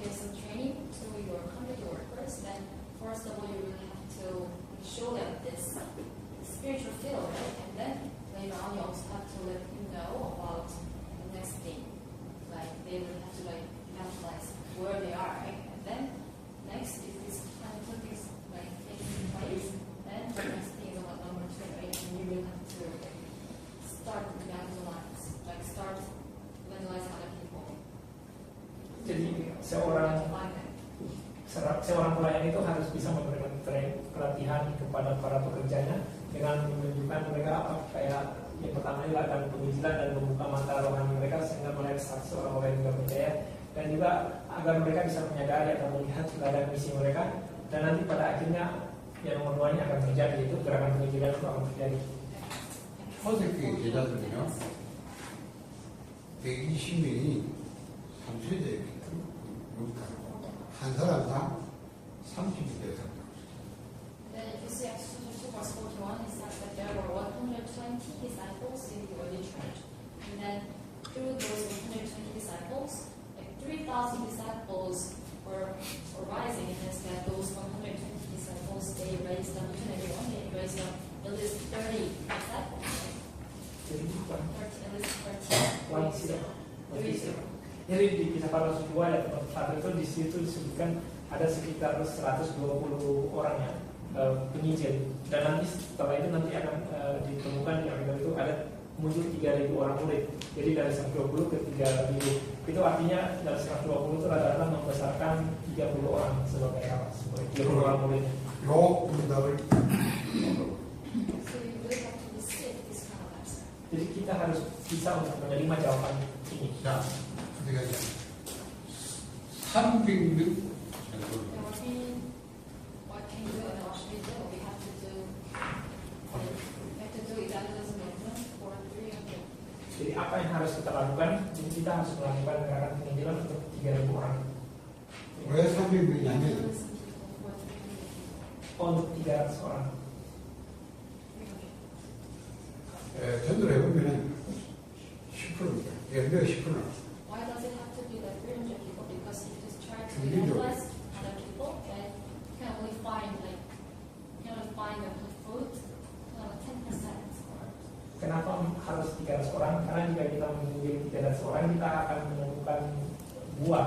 give some training to your community workers, then first of all you really have to show them this spiritual field, right? And then later on you also have to let them know about the next thing. Like they will have to like evangelize where they are, right? And then next if this kind of thing is like taking place, then the next thing is about number 2, right? And you really have to like start evangelize other people. Jadi Find them. seorang pelayan itu harus bisa memberikan pelatihan kepada para pekerjanya dengan menunjukkan mereka apa kayak yang pertama adalah dalam penginjilan dan membuka mata rohani mereka sehingga melihat saksi orang-orang yang juga percaya dan juga agar mereka bisa menyadari atau melihat keadaan misi mereka dan nanti pada akhirnya yang nomor 2 nya akan terjadi itu gerakan penginjilan itu akan terjadi. 초대교회 제자들은요 120명이 3세대였기 때문에 한 사람당 30명 되었다. Then if you see Acts 2 verse 41, it says that there were 120 disciples in the early church. And then through those 120 disciples, like 3,000 disciples were rising. And it's that those 120 disciples, they raised up, each and every one, they raised up at least 30 disciples. Jadi bukan 30, at least 30. Jadi di kisah para rasul 2 ayat 1 itu di situ disebutkan ada sekitar 120 orang yang penginjil dan nanti setelah itu nanti akan ditemukan di Alkitab itu ada muncul 3.000 orang murid. Jadi dari 120 ke 3.000 itu artinya dari 120 itu rata-rata membesarkan 30 orang sebagai apa? Sebagai 30 orang muridnya. 요 응답을 So you really have to receive this kind of answer. Jadi kita harus bisa untuk menerima jawaban ini. 자, 어떻게 하자? 300명 And what can you do and what should we do? We have to do evangelism movement for 300. Jadi apa yang harus kita lakukan? Jadi kita harus melakukan gerakan penginjilan untuk 3.000 orang. 왜 300명이냐면 Evangelism people for 300. Untuk 300 orang. 전도를 해보면은 10%입니다. 예를 들어 10%. Why does it have to be like 300 people? Because if you just try to Individual. evangelize other people, then you can only find the fruit, 10%. Kenapa harus 300 orang? Karena jika kita mengunjungi 300 orang, kita akan menemukan buah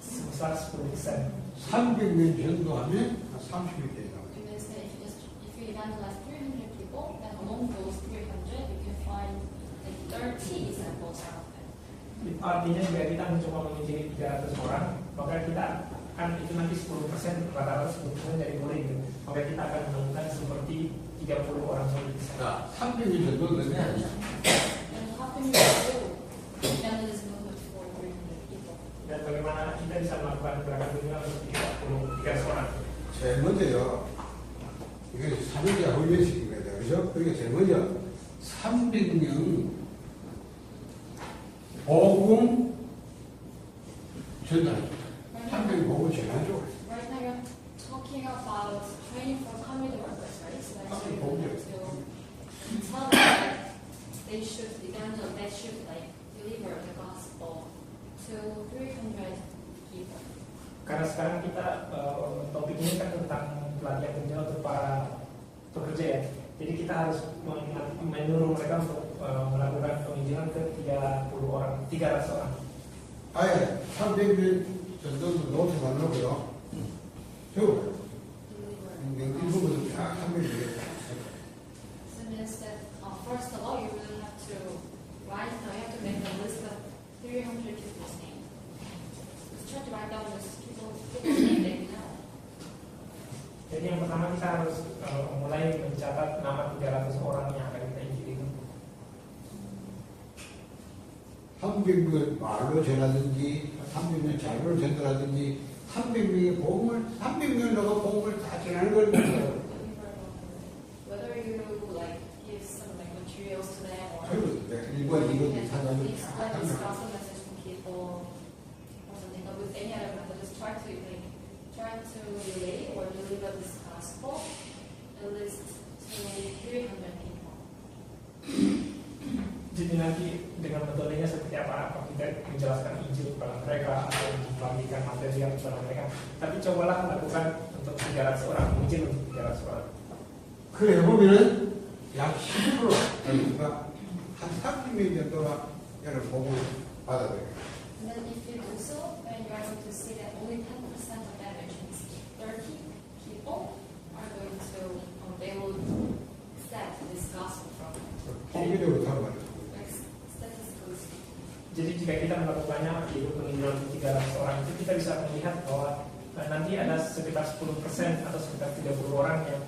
sebesar 10%. 300명 전도하면 한 30명 되죠. It means that if you evangelize 300 people, then among those 300, you can find like 30 examples out of them. Itu artinya jika kita mencoba menginjili 300 orang, maka kita akan itu nanti 10%, rata-rata 10% dari murid. Maka kita akan menemukan seperti 30 orang murid. 자, 300명 정도 되냐? And how can you do evangelism movement for 300 people? Dan bagaimana kita bisa melakukan gerakan dunia untuk 3 orang? 제일 먼저요. 이게 사명자 훈련시킨 거죠. 그죠? 그러니까 제일 먼저 300명 복음 전달. 300명 복음 전환죠. Right now you're talking about training for community workers, right? So that's Okay, you're going okay. to tell them that they should evangelize, they should like deliver the gospel to 300 people. Karena sekarang kita topik ini kan tentang pelatihan kerja untuk para pekerja ya. Jadi kita harus menyuruh mereka untuk melakukan penginjilan ke 300 orang. 아예 300명 정도도 노트 만들고요. 저 Deliver. 일부분은 다 300명 되겠다. So it means that first of all, you really have to write down, you have to make a list of 300 people's names. Just try to write down those people's name that you know. Jadi yang pertama kita harus mulai mencatat nama 300 orang yang akan kita injili. 300명 말로 전하든지 300명 자료를 전달하든지 300명의 복음을 300명으로 복음을 다 전하는 걸 보세요. Whether you like give some like materials to them or 그리고 일본 이것도 사가지고 these 다 like 하면 gospel message from people or something, but with any other method, just try to relay or deliver this gospel at least to 300 people. Jadi nanti dengan metodenya seperti apa kita menjelaskan Injil kepada mereka atau membagikan material kepada mereka. Tapi cobalah lakukan untuk 300 orang, Injil untuk 300 orang. 그래 보면은 약 10% 그러니까 한 30명 정도가 얘를 복음을 받아들여요. And then if you do so, then you are going to see that only 10% of that, which means 30 people, are going to, they will accept this gospel from them. 통계적으로 사는 Like statistically speaking. Jadi jika kita melakukannya yaitu penginjilan untuk 300 orang itu kita bisa melihat bahwa nanti ada sekitar 10% atau sekitar 30 orang yang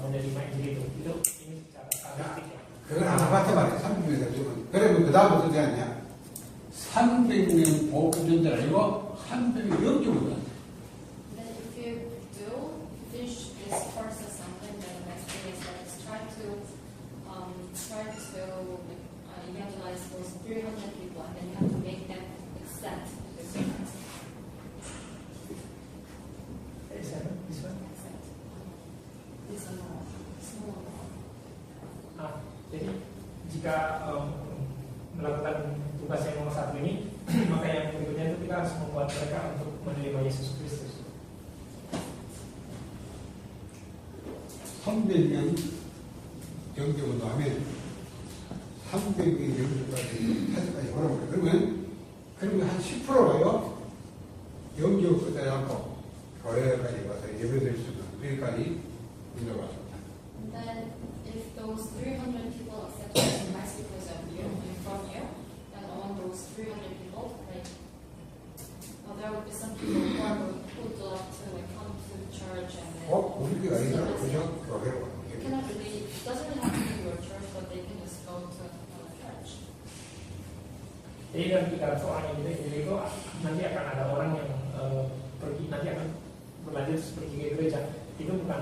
menerima Injil itu. Itu ini secara statistik. 그건 안 아파트 말이야. 300명 정도. 그러면 그 다음 어떻게 하냐? 300명 복음 전달 아니고 300명 영적으로. Then if you do finish this first assignment, then the next thing is that is try to evangelize those 300 people, and then you have to make them accept this message. Accept. This amount, small amount. Jadi jika melakukan tugas yang nomor 1 ini, maka yang berikutnya itu kita harus membuat mereka untuk menerima Yesus Kristus. 300명 영적으로 하면 300명 영적까지 8까지 오는 거예요. 그러면 한 10%가요. 영적 끝까지 않고 교회까지 와서 예배드릴 수 있는 그기까지 인도가 왔습니다. And then if those 300 people accept Christ because of you and from you, then among those 300 people, like, there would be some people who would love to like come to the church and then 우리가 아니라 그죠? 교회로 you cannot really, it doesn't really have to be your church, but they can just go to another church. Jadi dari 300 orang yang kita pilih itu nanti akan ada orang yang pergi, nanti akan berlanjut pergi ke gereja. Itu bukan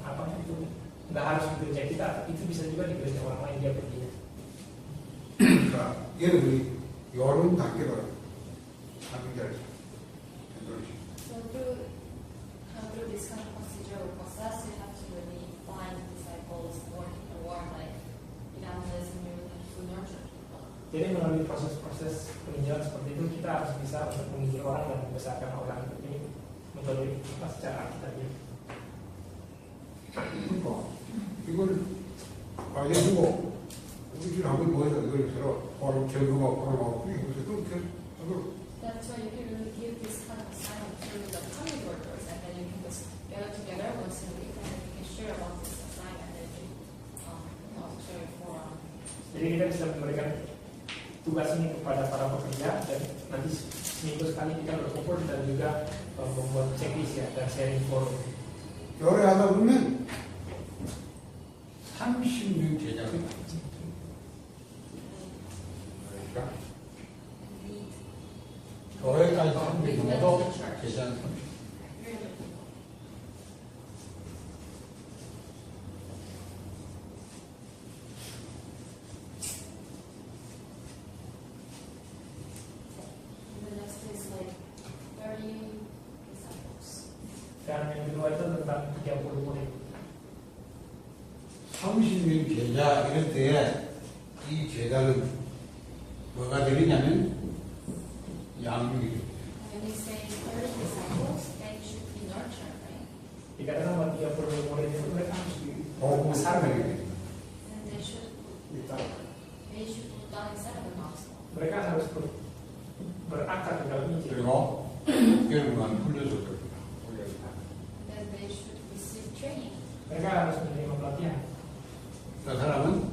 apa itu nggak harus di gereja kita, itu bisa juga di gereja orang lain dia pergi. 그러니까 여러분이 이런 단계로 사명자를 전도하시고 So through this kind of procedural process, you have to really find disciples or like evangelism, you really have to nurture people. Jadi melalui proses-proses penginjilan seperti itu kita harus bisa untuk menginjil orang dan membesarkan orang. Ini metode secara Alkitabiah. 그러니까 이걸 알려주고 우리들 한번 모여서 이걸 서로 포럼 적응하고 포럼하고 그렇게 That's why you can really give this kind of assignment to the community workers, and then you can just gather together once a week, and then you can share about this assignment, and then share it for. Jadi kita bisa memberikan tugas ini kepada para pekerja, dan nanti seminggu sekali kita berkumpul dan juga membuat checklist ya dan sharing forum. 교회 하다 보면 30명 제자가 그러니까 교회까지 3명 정도 제자는 30명. The next is like 30 disciples. Dan yang kedua itu tentang 30 murid. 30명 제자 이럴 때 이 제자는 뭐가 되느냐면 양육이 When you say 30 disciples, they should be nurtured, right? Dikatakan bahwa 30 murid itu mereka harus 복음을 dibesarkan. 살아내게 And they should put down inside of the gospel. Mereka harus berakar ke dalam Injil. 그리고 결국은 훈련소 겁니다. Then they should receive training. Mereka harus menerima pelatihan. 그 사람은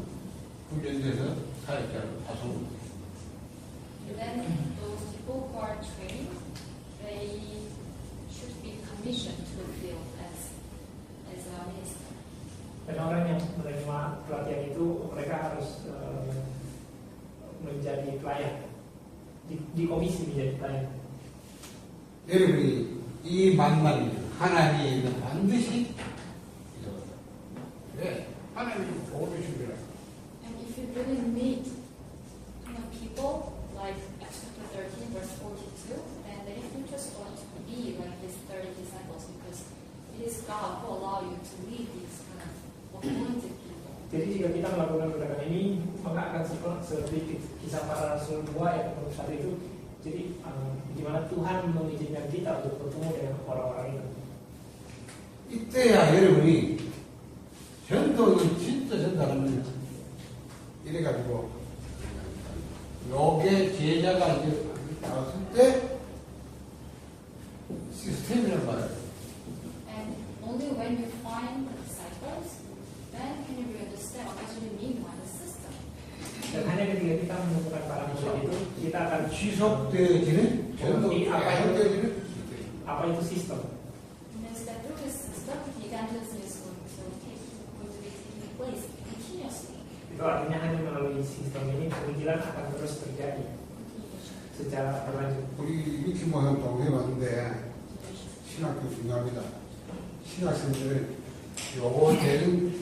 훈련돼서 사역자로 파송. And then those people who are trained, they should be commissioned to fill as a minister. Dan orang yang menerima pelatihan itu mereka harus menjadi pelayan, di komisi menjadi pelayan. 여러분이 이 만남이 하나님은 반드시 이루어져요. 왜? 하나님은 복음을 준비해요. And if you really meet people like Acts chapter 13, verse 42, then they are just going to be like these 30 disciples because it is God who allow you to lead these kind of appointed people. Jadi jika kita melakukan gerakan ini, maka akan seperti kisah para rasul 2 ayat 1 itu. Jadi di mana Tuhan mengizinkan kita untuk bertemu dengan orang-orang itu. 이때야 여러분이 전도는 진짜 전도하는 이래가지고 요게 제자가 이제 나왔을 때 시스템이라는 말이에요. And only when you find the disciples, then can you really understand what actually mean by the system. Dan hanya ketika kita menemukan para musuh itu, kita akan 지속되어지는 전도, 계속되어지는 시스템. apa itu sistem. Means that through this system, evangelism is going to be taking place continuously. Itu artinya hanya melalui sistem ini penginjilan akan terus terjadi secara berlanjut. 우리 유키 모형 동네 왔는데 신학교 중요합니다. 신학생들은 요거 되는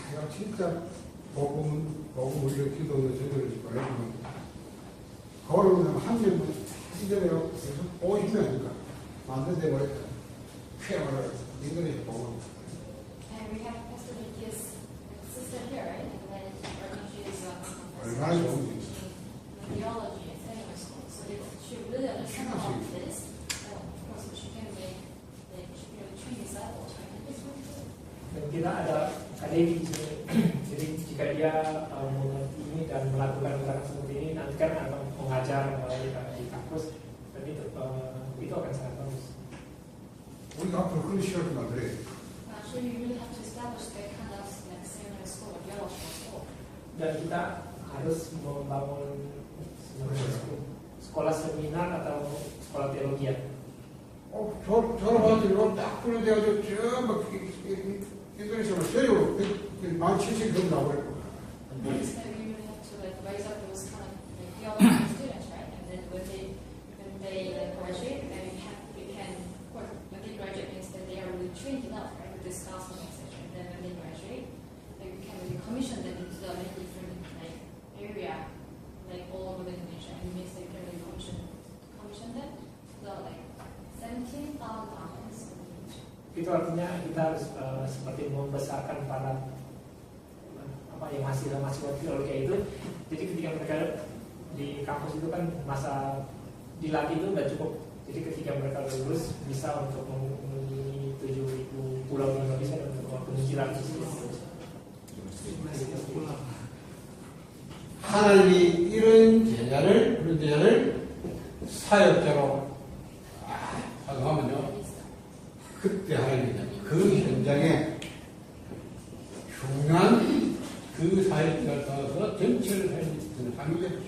이거 진짜 복음 우리가 기도는 저들을 보내주면 걸어오면 한 명은 시절에요 계속 50명이니까 만든데 뭐 쾌어를 인도네시아 복음 And we have Pastor Vicky's sister here, right? And then she is 얼마나 좋은지. theology and seminary school. So if she really understands all of this, then of course she can make, like, she can really train disciples, right? And this will do. Dan kita ada akademi di sini. Jadi jika dia mengerti ini dan melakukan gerakan seperti ini, nanti kan akan mengajar di kampus, dan itu akan sangat bagus. 우리가 앞으로 그런 시간을 만들어야 돼. Actually, you really have to establish that kind of like seminary school or theological school. Dan kita harus membangun sekolah seminar atau sekolah teologi. 졸업하고 딱 그런데가지고 전부 인도네시아로 데리고 17,000명 나오고 Means that you really have to like raise up those kind of like theological students, right? And then when they like graduate, then you can of course when they graduate means that they are really trained enough, right, with this gospel message. And then when they graduate, like you can really commission them into the many different like area, like all over the Indonesia. And it means that you can really commission them to the like 17,000 islands of Indonesia. Itu artinya kita harus seperti membesarkan para yang mahasiswa teologi itu. Jadi ketika mereka di kampus itu kan masa dilatih itu nggak cukup. Jadi ketika mereka lulus bisa untuk mengunjungi 7.000 pulau di Indonesia dan untuk penginjilan di situ. 하나님이 이런 제자를 사역자로 하면요 그때 하나님이 그 현장에 중요한 그 사역자를 따라서 전체를 살리는 하나님의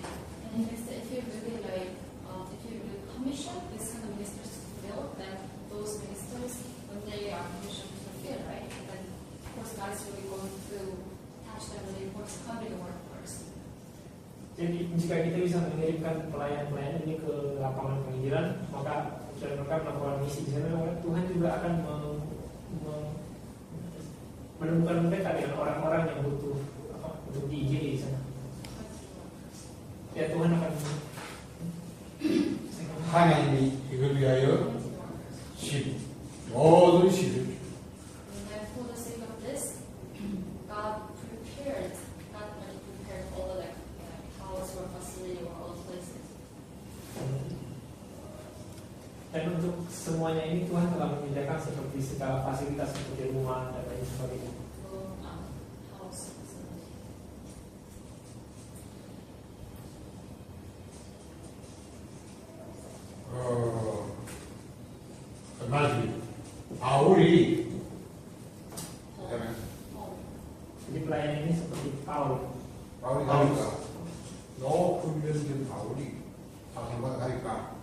jika kita bisa mengirimkan pelayan-pelayan ini ke lapangan penginjilan, maka mereka melakukan misi di sana, Tuhan juga akan menemukan mereka dengan orang-orang yang butuh untuk diinjili di sana. Ya Tuhan akan 하나님이 이걸 위하여 모든 시를 And then for the sake of this, God prepared all the house or facility or all places. dan untuk semuanya ini Tuhan telah menyediakan seperti segala fasilitas seperti rumah dan lain sebagainya. House facility. 말이 바울이 Jadi pelayan ini seperti Paul. 바울이 가니까 너 훈련된 바울이 사상받아 가니까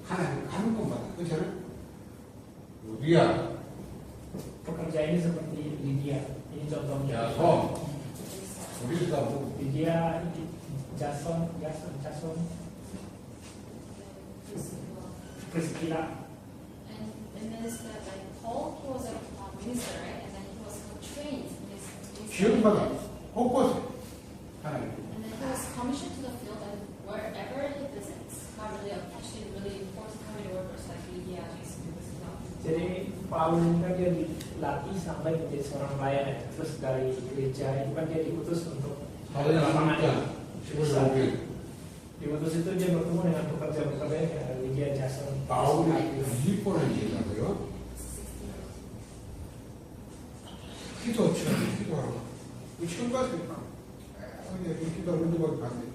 하나님 가는 것마다 그렇잖아. 우리야 Pekerja ini seperti Lydia. Ini contohnya. 야손 우리 다 뭐 Lydia, Jason, Priscilla. And then it's that like Paul, he was a minister, right? And then he was trained in his 지원받아 곳곳에 하나님 and then he was commissioned to the field, and wherever he visits, God really attached him really important community workers like Lydia, Jason, as well. Jadi Paul ini kan dia dilatih sampai menjadi seorang pelayan ya. Terus dari gereja itu kan dia diutus untuk lapangan. Diutus itu dia bertemu dengan pekerja-pekerja yang ada Lydia, Jason. 바울이 일본에 있다고요? 기도하고 처음 갔으니까 근데 기도하고 운동하고 갔는데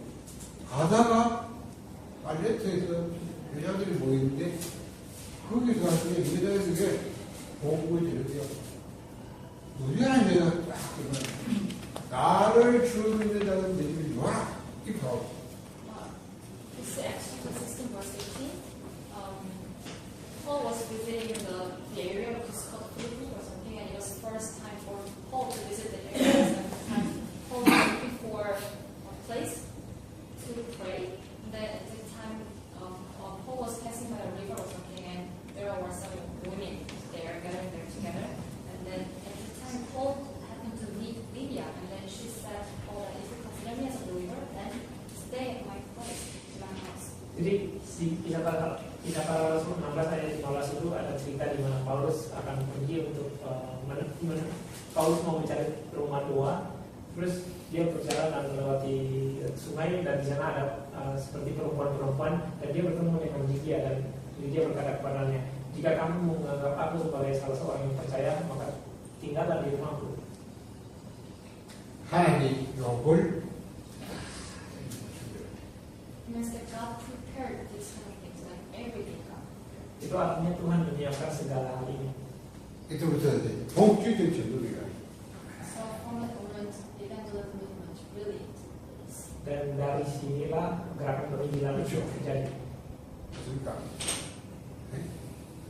가다가 팔레트에서 여자들이 모이는데 거기서 나중에 여자들에게 보고 이러대요. 우리나라 여자가 딱 그러면 나를 주는 여자는 내 집에 와라 이거 This is actually 16 verse 18. Paul was visiting the area which is called Philippi or something, and it was the first time for Paul to visit the area. And the time Paul was looking for a place to pray. And then at the time Paul was passing by a river or something, and there were some women there gathering there together. And then at the time Paul happened to meet Lydia, and then she said, "Oh, if you consider me as a believer, then stay at my place, in my house." Jadi di Kisah Para Rasul 16 ayat 15 itu ada cerita di mana Paulus akan pergi untuk Paulus mau mencari rumah tua, terus dia berjalan dan melewati sungai dan di sana ada seperti perempuan-perempuan dan dia bertemu dengan Lydia dan Lydia berkata kepadanya, jika kamu menganggap aku sebagai salah seorang yang percaya maka tinggallah di rumahku. 하나님 욕을 Means that God prepared these kind of things, like everything God prepared. Itu artinya Tuhan menyiapkan segala hal ini. 이때부터 이제 본격적인 전도기가 So from that moment, evangelism movement really is. Dan dari sinilah gerakan penginjilan itu terjadi. 그러니까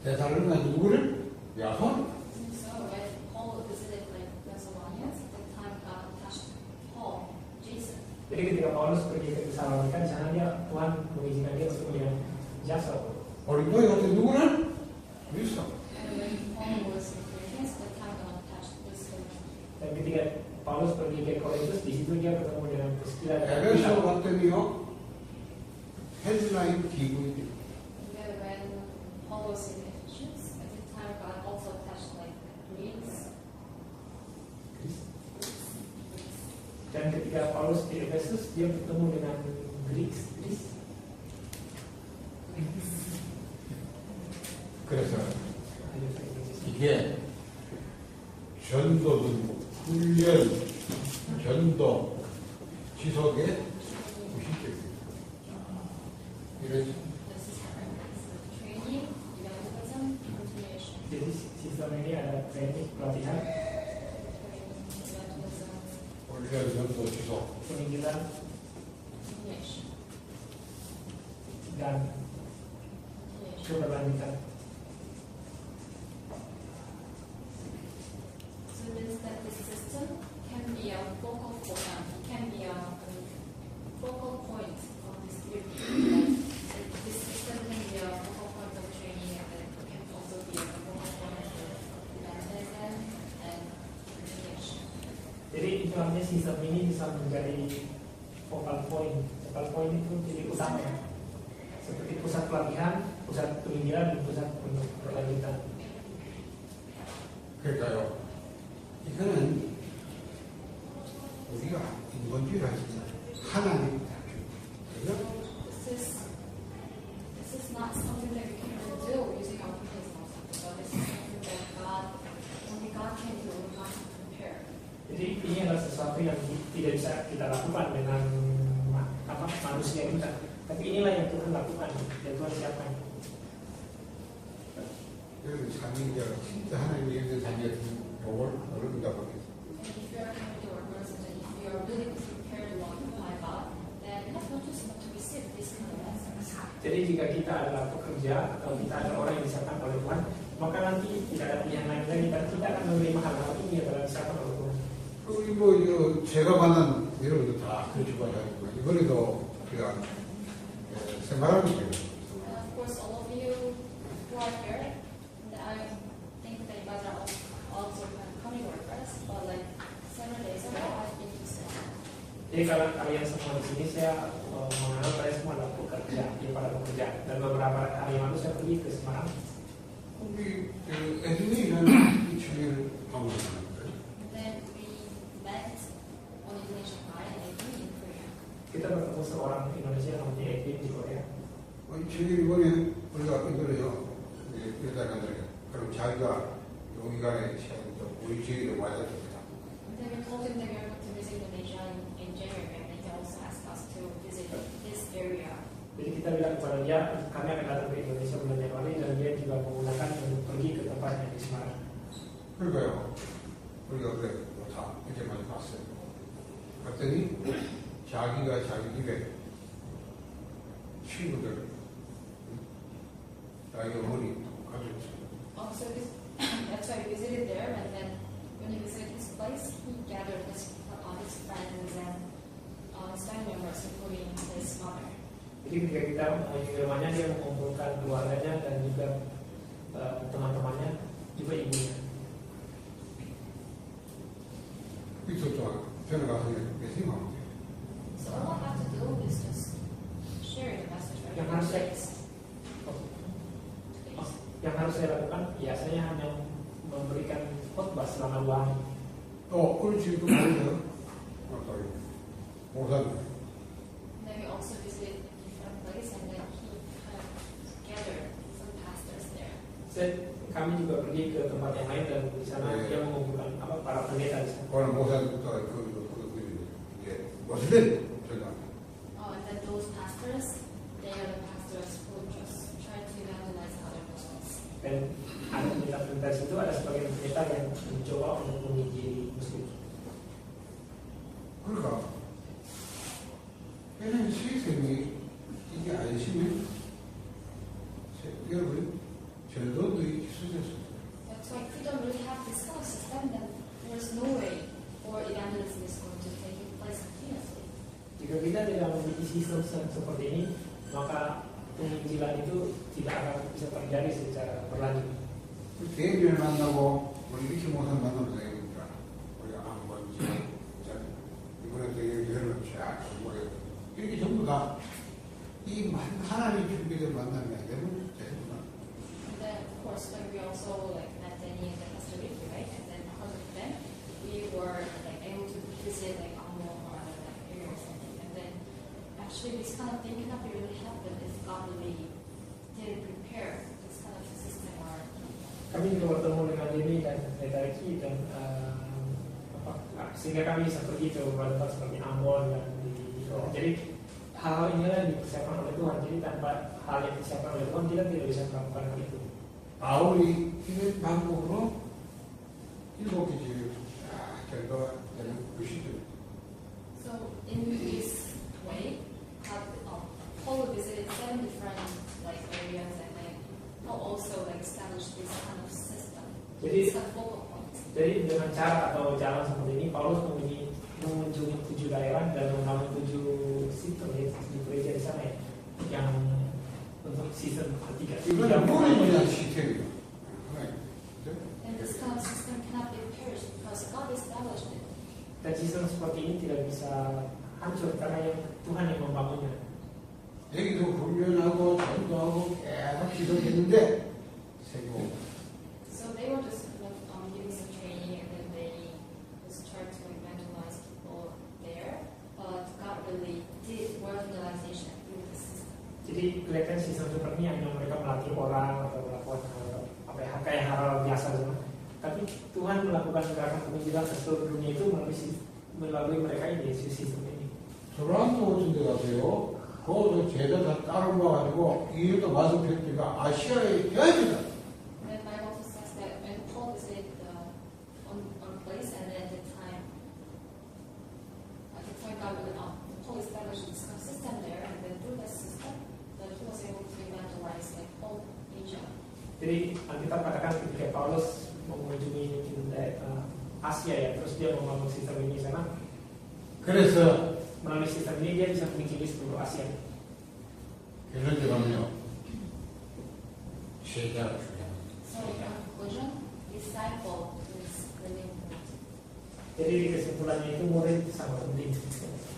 대사로는 누구를 야손 So when Paul visited like Thessalonians, at that time God touched Paul, Jason. Jadi ketika Paulus pergi ke Tesalonika, di sana dia Tuhan mengizinkan dia untuk melihat Jason. 어린거에 같은 누구는 윌son And when Paul was in Corinthians, at that time God touched Wisdom. Dan ketika Paulus pergi ke Korintus, di situ dia bertemu dengan Priscilla dan 에베소 Aquila. 갔더니요 헤드라인 기구이 And then when Paul was in Ephesians, at that time God also touched like Greeks. Dan ketika Paulus di Efesus, dia bertemu dengan Greeks. 그래서 이게 전도든 훈련 전도 지속의 무시적이에요 이런 This is training, evangelism, continuation. Jadi sistem ini ada training, pelatihan, Evangelism, 훈련 전도 지속 penginjilan, continuation, dan continuation. keberlanjutan. So it means that this system can be a focal point istilahnya sistem ini bisa menjadi focal point. Focal point itu jadi utama ya. Seperti pusat pelatihan, pusat peminggiran, dan pusat perlanjutan. 그러니까요. 이거는 우리가 인본주의를 하시면 하나님 그죠? This is not something that we can do using our personal self. So this is something that only God can do. We must prepare. Jadi ini adalah sesuatu yang tidak bisa kita lakukan dengan manusia kita. Tapi inilah yang Tuhan lakukan, yang Tuhan siapkan. 그래서 참 이제 진짜 하나님의 있는 자녀의 요걸 어른다 보겠습니다. And if you are coming to our person, and if you are really prepared to walk by God, then you have no choice but to receive this kind of answers. Jadi jika kita adalah pekerja atau kita adalah orang yang disiapkan oleh Tuhan, maka nanti tidak ada pilihan lain lagi dan kita akan menerima hal-hal ini adalah disiapkan oleh Tuhan. 우리 뭐 이거 제가 만난 여러분들 다 그렇게 봐가지고 이번에도 우리가 생활하고 있어요. And of course, all of you who are here, and I think that you guys are also coming workers, but like several days ago, I've been to Seoul. Jadi kalau kalian semua di sini saya mengenal kalian semua adalah pekerja, para pekerja. Dan beberapa hari yang lalu saya pergi ke Semarang. 우리 에드니라는 이 청년을 방문하는 거예요. And then we met on Indonesian night and Edwin in Korea. Kita bertemu seorang Indonesia namanya Edwin di Korea. 이 청년이 이번에 우리가 이거를요 여자간들에게 그럼 자기가 여기간에 우리 지역에 와줬습니다. And then we told him that we are going to visit Indonesia in January, and he also asked us to visit this area. Jadi kita bilang kepada dia, kami akan datang ke Indonesia bulan Januari dan dia juga menggunakan untuk pergi ke tempatnya di Semarang. 그러니까요. 우리가 그래 다 이제까지 봤어요. 그랬더니 자기가 자기 집에 친구들, 자기 어머니 가족 Also, that's why we visited there, and then when he visited his place, he gathered his friends and his family members, including his mother. Jadi ketika kita mengunjungi rumahnya, dia mengumpulkan keluarganya dan juga teman-temannya, juga ibunya. 있었죠. 저는 가서 메시지만 So all I have to do is just share the message. Right? Yang harus saya lakukan, ya saya hanya memberikan khotbah selama 2 hari. 또 그렇지 또 가서 모산 And then we also visited different places, and then he kind of gathered some pastors there. Kami juga pergi ke tempat yang lain dan di sana dia mengumpulkan para pendeta di sana. 그거는 모산부터 이제 모슬림 제가 And then those pastors, they are the pastors who just try to evangelize other Muslims. Dan ada pendeta-pendeta di situ, ada sebagian pendeta yang mencoba untuk menginjili Muslim. 그러니까 그냥 시스템이 이게 안심해 여러분 절도도 있으셨어요. That's why if we don't really have this kind of system, then there's no way for evangelism is going to take place continuously. Jika kita tidak memiliki sistem seperti ini, maka penginjilan itu tidak akan bisa terjadi secara berlanjut. 대비를 만나고 우리 이렇게 모산 만나면 되니까 우리가 안 건지 이번에 되게 여러분 쫙 이렇게 전부 다 이 하나님 준비된 만남이 되는 되는구나. And then, of course, like we also like met Danny and Pastor Vicky, right? And then because of them, we were like able to visit like Ammo or other like area or something. And then actually this kind of thing cannot be really happen if God really didn't prepare this kind of system or. Kami juga bertemu dengan Denny dan pendeta Ricky dan sehingga kami bisa pergi ke beberapa tempat seperti Ambon dan di jadi hal inilah yang dipersiapkan oleh Tuhan. Jadi tanpa hal yang disiapkan oleh Tuhan, kita tidak bisa melakukan hal itu. 바울이 이런 방법으로 7개 지역을 쫙 결과되는 것이죠. So in this way, Paul visited 7 different like areas and like Paul also like established this kind of system. Jadi- This kind of focal point. Jadi dengan cara atau jalan seperti ini, Paulus mengunjungi 7 daerah dan membangun 7 sistem di gereja di sana ya, yang untuk sistem ketiga. 이거는 뿌리에 대한 시스템이에요. And this kind of system cannot be perished because God established it. Dan sistem hancur karena yang Tuhan yang membangunnya. 여기도 훈련하고 전도하고 계속 지속했는데 세고 So they were just like, giving some training and then they just tried to evangelize people there. But God really did work evangelization through the system. Jadi kelihatan sistem seperti ini hanya mereka melatih orang atau melakukan kayak hal biasa saja. Tapi Tuhan melakukan gerakan penginjilan ke seluruh dunia itu melalui mereka ini, sistem ini. toronto 같은 데 가세요. 거기서 제자 다 따른 거 가지고 이것도 말씀 펼치가 아시아의 대안이다. And the Bible also says that when Paul visited on place and at the time God really Paul established this system there, and then through that system that he was able to evangelize like all Asia. Jadi Alkitab katakan ketika Paulus mengunjungi Asia ya, terus dia membangun sistem ini di sana. 그래서 Melalui sistem ini dia bisa mengunjungi seluruh Asia. 결론적으로요. 제자가 중요합니다. So in conclusion, disciple is really important. Jadi kesimpulannya itu murid sangat penting.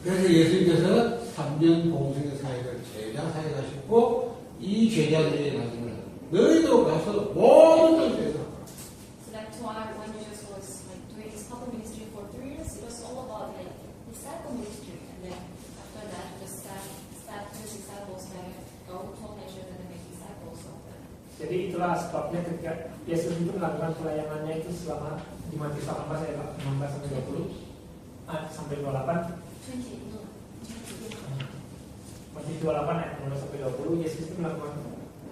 그래서 예수님께서 3년 공생의 사역을 제자 사역하셨고 이 제자들이 나중에 너희도 가서 모든 것을 So that's why when Jesus was like doing his public ministry for 3 years, it was all about like disciple ministry, and then after that, just start his disciples like go to all nations and then make disciples of them. Jadi itulah sebabnya ketika Yesus itu melakukan pelayanannya itu selama di Matius 18 ayat 16 sampai 20 sampai 28. 20, no, 20. Matius 28 ayat 16 sampai 20, Yesus itu melakukan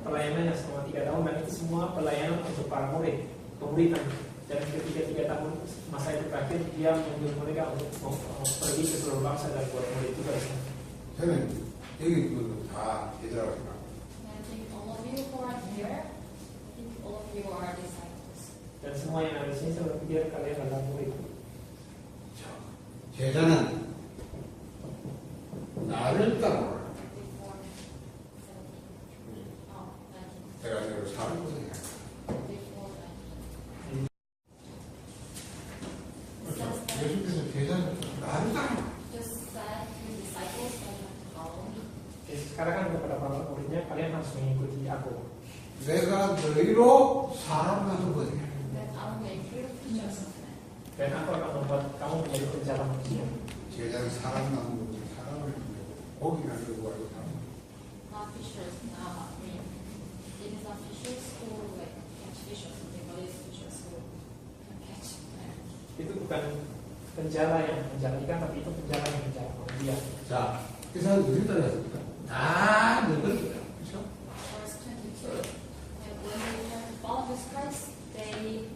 pelayanannya selama 3 tahun, dan itu semua pelayanan untuk para murid, pemberitaan. Dan ketika 3 tahun masa itu berakhir, dia menyuruh mereka untuk pergi ke seluruh bangsa dan buat murid juga. 저는 여기 다 제자라고 생각합니다. And I think all of you who are here, I think all of you are disciples. Dan semua yang ada di sini saya berpikir kalian adalah murid. 제자는 나를 따라 Before 17, oh, 19, 내가 이걸 사는 거예요. before 19. It says that 예수께서 제자는 나를 따라 just that your disciples don't have to follow me. Yesus katakan kepada para muridnya, kalian harus mengikuti aku. 내가 너희로 사람 나서 보내. That I will make you preachers of men. Dan aku akan membuat kamu menjadi penjara manusia. 제자는 사람 나는 거지. 사람을 고기나 들고 가고 사람. Not fishers, I mean, it is not fishers who like catch fish or something, but it's fishers who can catch men. Itu bukan penjara yang menjara ikan, tapi itu penjara yang menjara manusia. 자, 그 사람 누구 따라했습니까? 다 늙었어요. 그렇죠? Verse 22. And when they returned to follow Jesus Christ, they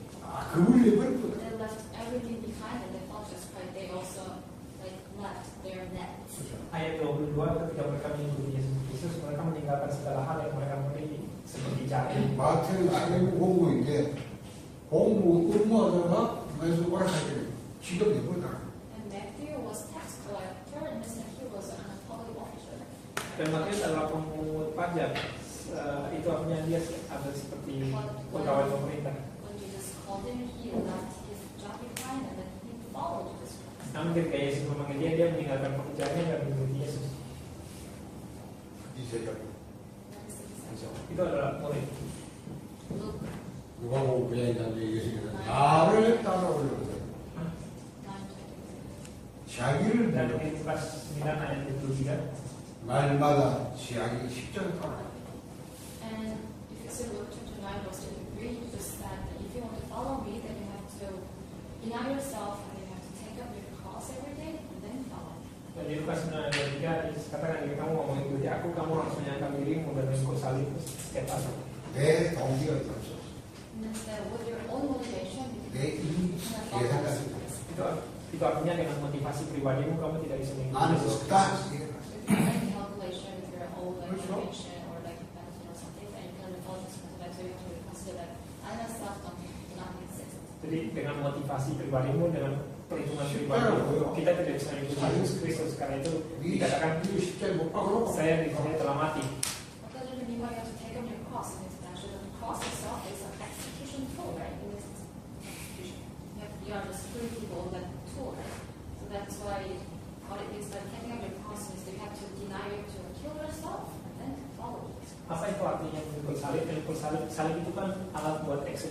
그분이 예뻐했거든. left everything behind and they followed Jesus Christ. They also like left their nets. Ayat 22, ketika mereka mengikuti Yesus Kristus, mereka meninggalkan segala hal yang mereka miliki, seperti jaring. 마태는 사회부 공무인데 공무 근무하다가 그래서 오락하게 직업 예쁘다. And Matthew was tax collector and he was a public officer. Dan Matius adalah pemungut pajak. Itu artinya dia ada seperti pegawai pemerintah. When Jesus called him, he left his job behind and then he followed Jesus Christ. Namun ketika Yesus memanggil dia meninggalkan pekerjaannya dan mengikuti Yesus. 이 제자 That is the disciple. Itu adalah murid. Luke 누가 보고 그냥 이제 얘기했으니까 나를 따라오려고 그래. 9:23. 자기를 Dan 믿어. di Lukas 9 ayat 23, 말마다 자기 십자가 따라. And if you see Luke chapter 9 verse 23, it just said that if you want to follow me, then you have to deny yourself and you have to take up your cross every day and then follow me. dan di Lukas 9 ayat 23, Yesus katakan, jika kamu mau mengikuti aku, kamu harus menyangkal dirimu dan mengikut salib setiap hari. 내 동기가 있었어. And then said, with your own motivation, you 내 can follow 계산까지. Jesus Christ. Itu artinya dengan motivasi pribadimu, kamu tidak bisa mengikuti 나는 Yesus. 없다. With your own calculation, with your own like motivation or like benefit or something, then you can follow Jesus Christ. So you have to consider that I myself do not exist. Jadi dengan motivasi pribadimu, dengan perhitungan pribadi, Betul. kita tidak bisa mengikuti Yesus Kristus. Karena itu dikatakan, 이 십자가 못 박으러. saya telah mati. What does it mean by you have to take up your cross? And it's actually the cross itself is an execution tool, right? In this execution. You are just free people that tool, right? So that's why what it means by taking up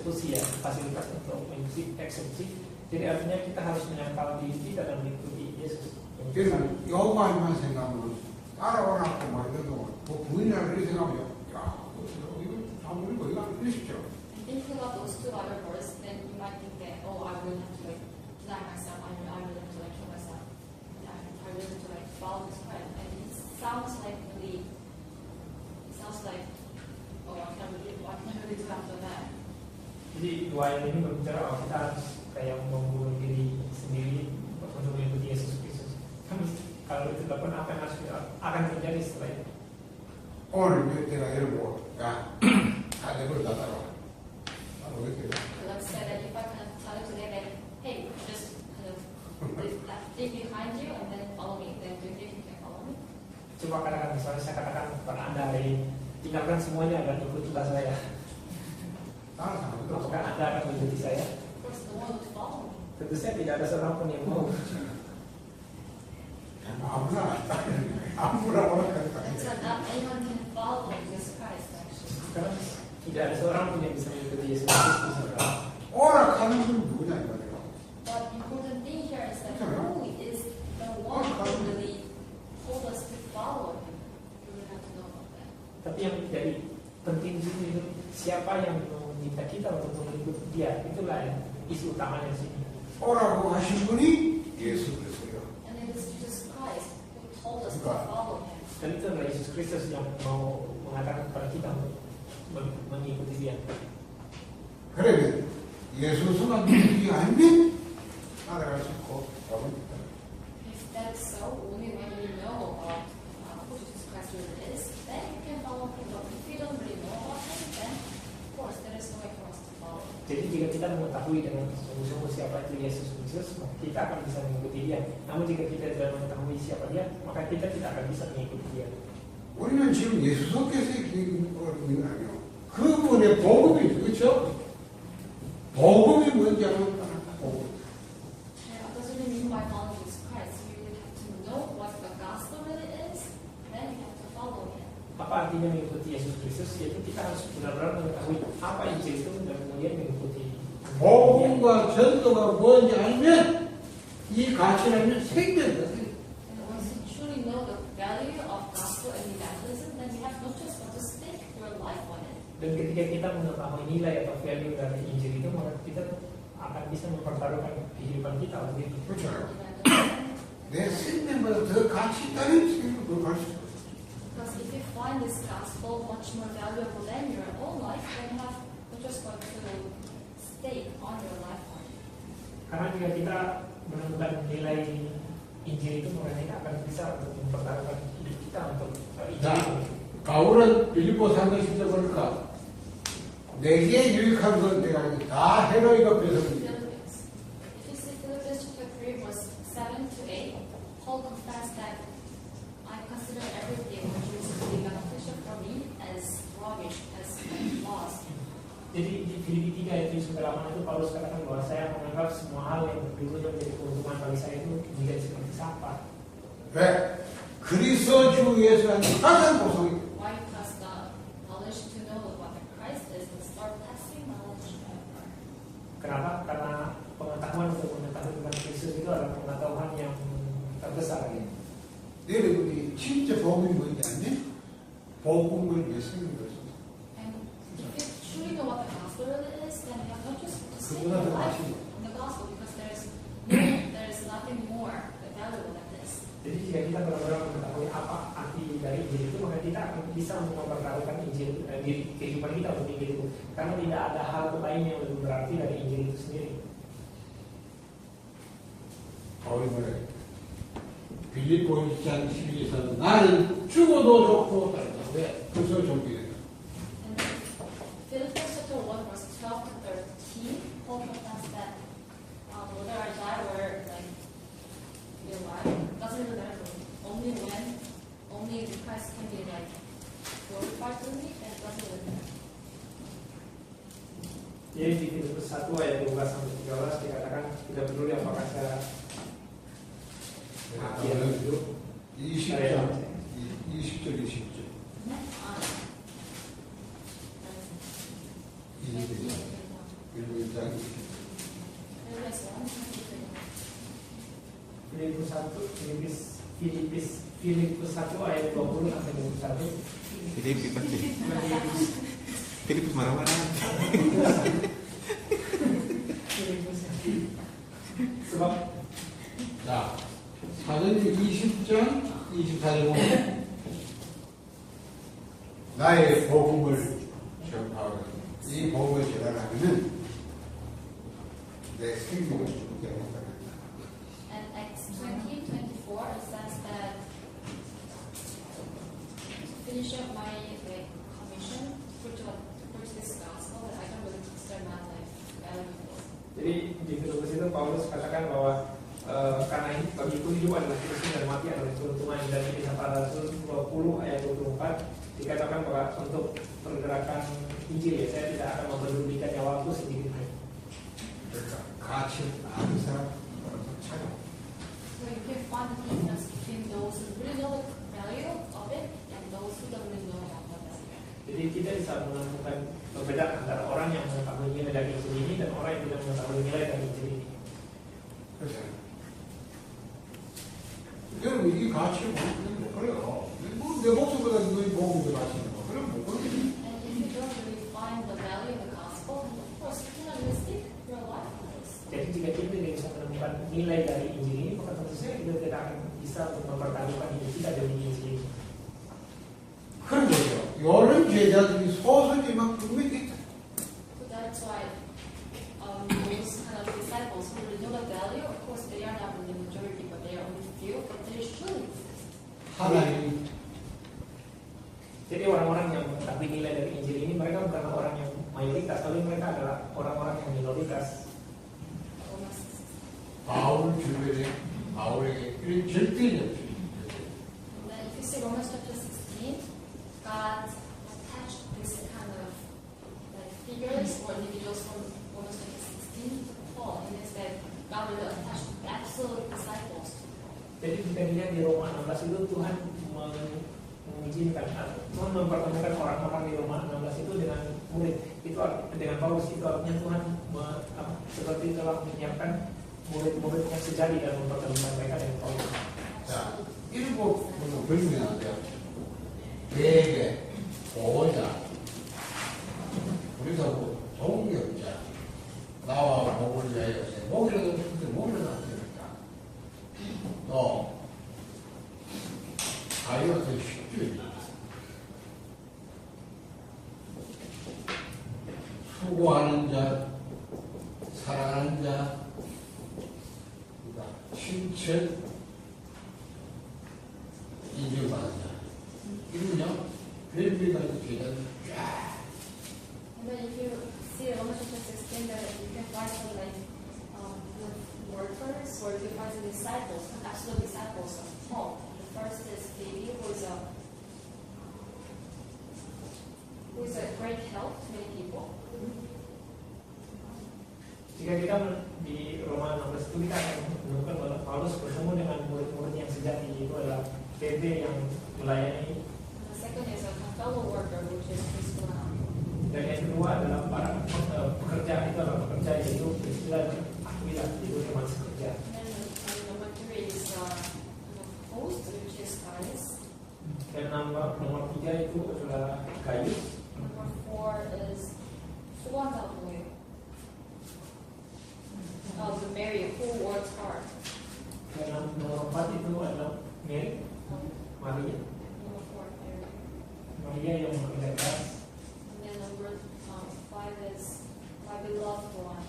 eksekusi ya, fasilitas untuk eksekusi. Jadi artinya kita harus menyangkal diri kita dan mengikuti Yesus. 그래서 여호와만 생각하면 따라오라고 말해도 뭐 부인이라 그렇게 생각하면 야 이거 사물이 거기가 안 되시죠. And thinking about those two other verses, then you might think that, oh, I really have to like deny myself, I really have to like kill myself, and I really have to like follow this Christ. And it sounds like, oh, what can I really do after that? Jadi dua ayat ini berbicara bahwa kita harus kayak membunuh diri sendiri untuk mengikuti Yesus Kristus. Kan kalau itu dilakukan apa yang harus akan terjadi setelah itu? 오늘 내가 이러고 야 내버려 놔둬라. 왜 그래? Let's say that if I kind of tell you today that, hey, just kind of leave behind you and then follow me, then do you think you can follow me? Coba katakan misalnya saya katakan kepada Anda hari tinggalkan semuanya dan ikutilah saya. Apakah Anda akan mengikuti saya? Of course, the one would follow me. Tentu saja tidak ada seorang pun yang mau. 아무나 And so not anyone can follow Jesus Christ, actually. Karena tidak ada seorang pun yang bisa mengikuti Yesus Kristus. 오락하는 건 누구냐 이거예요. But the important thing here is that who is the one who really told us to follow him? You really have to know about that. Tapi yang menjadi penting juga itu siapa yang meminta kita untuk mengikuti dia. Itulah yang isu utamanya di sini. 오라고 하신 분이 예수 그리스도예요. And it is Jesus Christ who told us to follow him. Dan itu adalah Yesus Kristus yang mau mengatakan kepada kita untuk mengikuti dia. 그러면 예수 수가 믿기 아니면 따라갈 수 있고 여러분 If that's so, only when you know about who Jesus Christ really is, then you can follow him. But if you don't really know about him, then of course there is no way for us to follow. Jadi jika kita mengetahui dengan sungguh-sungguh siapa itu Yesus Kristus, maka kita akan bisa mengikuti dia. Namun jika kita tidak mengetahui siapa dia, maka kita tidak akan bisa mengikuti dia. 우리는 지금 예수 속에서 있는 거 아니에요. 그분의 복음이 그렇죠? 복음이 뭔지 알면 복음. And what does it mean by following Jesus Christ? You really have to know what the gospel really is, then you have to follow him. Apa artinya mengikuti Yesus Kristus? Yaitu kita harus benar-benar mengetahui apa Injil itu dan kemudian mengikuti. 복음과 전도가 뭔지 알면 이 가치라면 생겨요. And once you truly know the value of gospel and evangelism, then you have no choice but to stake your life on it. Dan ketika kita mengetahui nilai atau value dari Injil itu, maka kita akan bisa mempertaruhkan kehidupan kita untuk itu. 그렇죠. Evangelism. 내 생명보다 더 가치 있다는 생각을 그걸 갈 수 있어요. Because if you find this gospel much more valuable than your own life, then you have no choice but to stake on your life on it. Karena jika kita menemukan nilai Injil itu, maka kita akan bisa untuk mempertaruhkan hidup kita untuk Injil 자, itu. 바울은 빌립보 상장 10절 보니까 내게 유익한 건 내가 다 해로이가 뺏었는데 Philippians. If you see Philippians chapter 3, verse 7 to 8, Paul confessed that I consider everything which is to be beneficial for me as rubbish, as loss. Jadi di Filipi 3 ayat 9 itu Paulus katakan bahwa saya menganggap semua hal yang dulunya menjadi keuntungan bagi saya itu menjadi seperti sampah. 왜? 그리스도 주 예수는 가장 보상이 Why? Because the knowledge to know what Christ is, the surpassing knowledge ever. Kenapa? Karena pengetahuan untuk mengetahui tentang Kristus itu adalah pengetahuan yang terbesar gitu. 여러분이 진짜 복음이 뭔지 아니? 복음을 위해 쓰는 것입니다. And if you truly know what the gospel really is, then you have no choice but to stake 그보다 your 더 life 가치 on the gospel, because there is nothing more valuable than this. Jadi jika kita benar-benar mengetahui apa arti dari Injil itu, maka kita akan bisa mempertaruhkan Injil di kehidupan kita untuk Injil itu. Karena tidak ada hal lain yang lebih berarti dari Injil itu sendiri. 바울이 뭐래? 빌립보 1장 12절에서는 나는 죽어도 좋고 따르다. 왜? 그래서 종기된다. And Philippians chapter 1, verse 12 to 13, Paul confessed that whether I die or like be alive, doesn't really matter to me. Only Christ can be like glorified through me, and it doesn't really matter. Jadi di Filipi 1 ayat 12 sampai 13 dikatakan tidak peduli apakah saya 20절, 20절. 그리고 일단 Previous one, 23. Filipus 1, Filipus 1 ayat 20 sampai 21. Filipus pasti. Filipus marah-marah. Filipus. Sebab 자, 사도행전 20장 24절 보면 나의 복음을 전파하라. 이 복음을 전하려면 내 생명을 주게 한다. And Acts 20:24 it says that finish up my like commission preach this gospel that I don't really consider my life valuable. jadi di Filipus itu Paulus katakan bahwa karena ini bagiku hidup adalah Kristus dan mati adalah keuntungan, dan di Kisah Para Rasul 20 ayat 24 dikatakan bahwa untuk pergerakan Injil ya, saya tidak akan memperdulikan nyawaku sedikit pun. 그러니까 가치를 아는 사람 찾아. So you can find the difference between those who really know the value of it and those who don't really know about the value. Jadi kita bisa menemukan perbedaan antara orang yang mengetahui nilai dari Injil ini dan orang yang tidak mengetahui nilai dari Injil ini. 그렇잖아요. 여러분 이 가치를 모르면 못 그래요. 뭐내 목숨보다 너희 복음의 가치는 뭐 그럼 못 그래. And if you don't really find the value of the gospel, of course you cannot really stick your life with this. Jadi jika kita tidak bisa menemukan nilai dari Injil ini, maka tentu saja kita tidak akan bisa untuk mempertaruhkan hidup kita dari Injil ini. 그런 거죠. 이런 제자들이 소설이 막 분명히 So that's why those kind of disciples who really know the value, of course they are not really majority, but they are only few, but they should exist. 하나님 Jadi orang-orang yang mengetahui nilai dari Injil ini, mereka bukan orang yang mayoritas, tapi mereka adalah orang-orang yang minoritas. 바울 주변에 바울에게 이런 절대적 And then if you see Romans chapter 16, God attached this kind of like figures or individuals from Romans chapter 16 to Paul, and it said God will attach absolute disciples. Jadi kita lihat di Roma 16 itu Tuhan mengizinkan, Tuhan mempertemukan orang-orang di Roma 16 itu dengan murid, itu dengan Paulus, itu artinya Tuhan seperti telah menyiapkan murid-murid yang sejati dan mempertemukan mereka dengan Paulus. 자, 일곱 불명하죠. 대개, 보호자, 우리가 뭐 동역자, 나와 목을 위하여 목이라도 근데 목을 놨으니까 또 자유로서 쉽지 수고하는 자, 사랑하는 자, 친척, 인정받는 자. 이러면요, 별미가 이렇게 쫙. And then if you see Romans chapter 16, that you can find some like workers or you can find some disciples, absolute disciples of Paul. The first is Phoebe, who is a great help to many people. Jika kita di Roma 16 itu kita akan menemukan bahwa Paulus bertemu dengan murid-murid yang sejati, itu adalah PB yang melayani. The second is a fellow worker, which is Priscilla. Dan yang kedua adalah para pekerja, itu adalah pekerja yaitu Priscilla dan Aquila, itu teman sekerja. And then number 3 is host, which is Gaius. Dan nomor 3 itu adalah Gaius. Number 4 is 수고한다고. The Mary who works hard. Dan nomor 4 itu adalah Mary, Maria. Number 4, Mary. Maria yang bekerja keras. And then number 5 is my beloved one,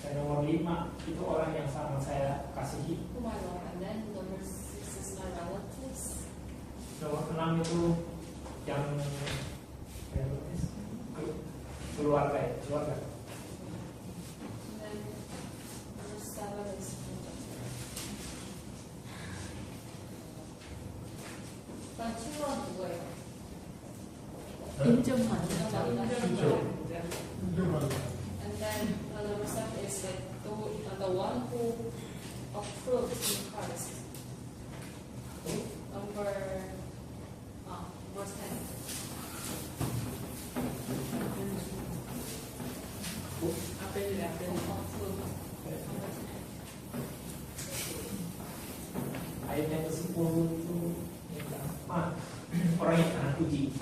Dan nomor 5 itu orang yang sangat saya kasihi. whom I love. And then number 6 is my relatives. Nomor 6 itu yang keluarga ya, keluarga. And then number 7 is 그럼 7번 누구예요? 인정받는 And then number 7 is the one who approved in Christ. Number verse 10. April. Ayat yang ke-10 itu orang yang tahan uji.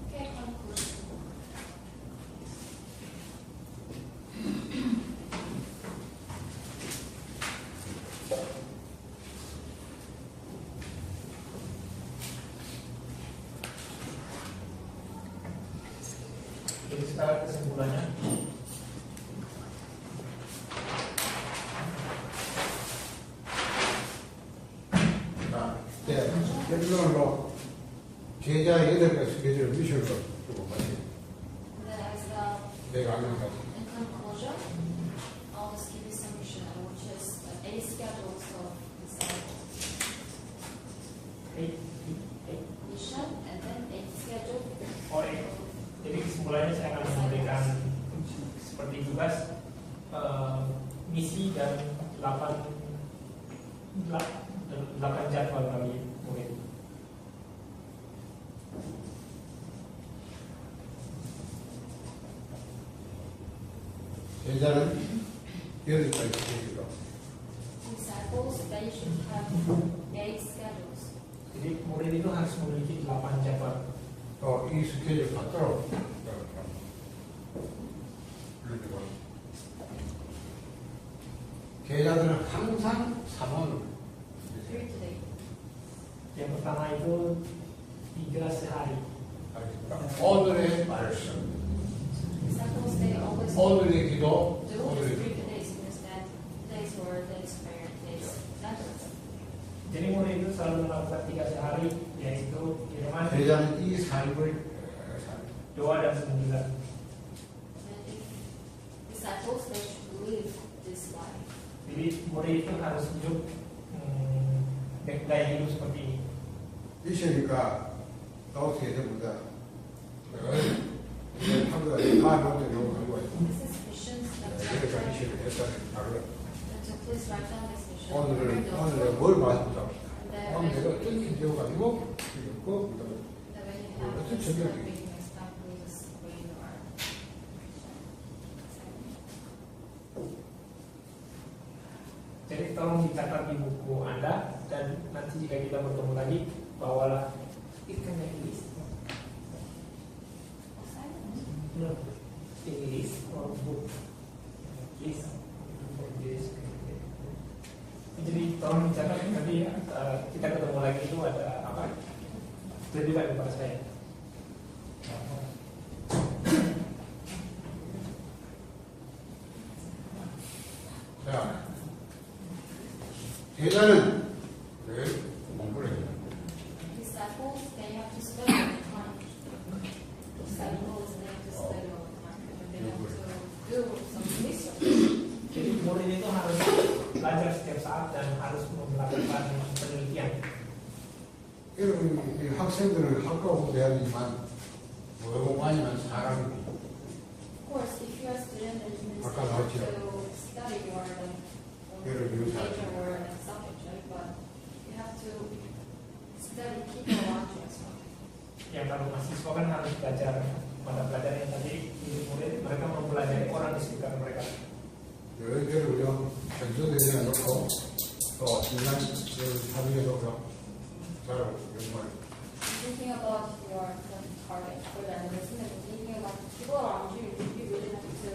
Okay, conclusion. Jadi sekarang kesimpulannya, 자, 이제 결론으로 제자 8개 스케줄 미션으로 주고 가지. And then as the 내가 아는 까지. in conclusion, I'll just give you some mission, which is a schedule of disciples. Mission and then a schedule. Jadi kesimpulannya saya akan memberikan seperti tugas misi dan 8 jadwal bagi murid. 제자는 8가지 스케줄로. Disciples, they should have 8 schedules. Jadi murid itu harus memiliki 8 jadwal. 이 스케줄 받도록 그리고 제자들은 항상 3원 3 today. Yang pertama itu 3 sehari. 오늘의 말씀, Disciples, they always 오늘의 기도, do 오늘의 is 3 기도. days, because that today's word, today's prayer, today's sentence. Jadi murid itu selalu melakukan 3 sehari, yaitu firman, 제자는 이 삶을 doa dan sembilan. And if disciples, they should live this life. Jadi murid itu harus hidup gaya hidup seperti ini. 미션이니까 어떻게 해보자. 하루가 다 먼저 요거 가지고 와요. This is missions that 내가 미션을 했다는 바로 so please write down this mission. 오늘은 뭘 말씀드려? And then 오늘 내가 when 어떤 게 되어가지고 읽고 you have 어떤 to start 전략이 reading this back, please read your Jadi tolong dicatat di buku Anda, dan nanti jika kita bertemu lagi, bawalah ikan yang tulis. No, English or book. Please. Jadi tolong dicatat, nanti kita ketemu lagi itu ada apa? Tunjukkan kepada saya. 자, 제자는 늘 공부를 해요. disciples, they have to study all the time. Disciples, they have to study all the time. And they have to do some research. Jadi murid itu harus belajar setiap saat dan harus melakukan penelitian. 여러분, 이 학생들은 학과 공부해야지만 외국만이면 사람이 Of course, if you're a student and you 아까 have 나왔죠. to study your 예를 들어서 major or subject, right? But you have to study people around you as well. Yang kalau mahasiswa kan harus belajar mata pelajaran yang tadi ini murid mereka mempelajari orang di sekitar mereka. 여러분들을 우리가 전소대에 놓고 또 중요한 사비에도 잘하고 연구하는 Thinking about your target for the analysis and thinking about the people around you, you really have to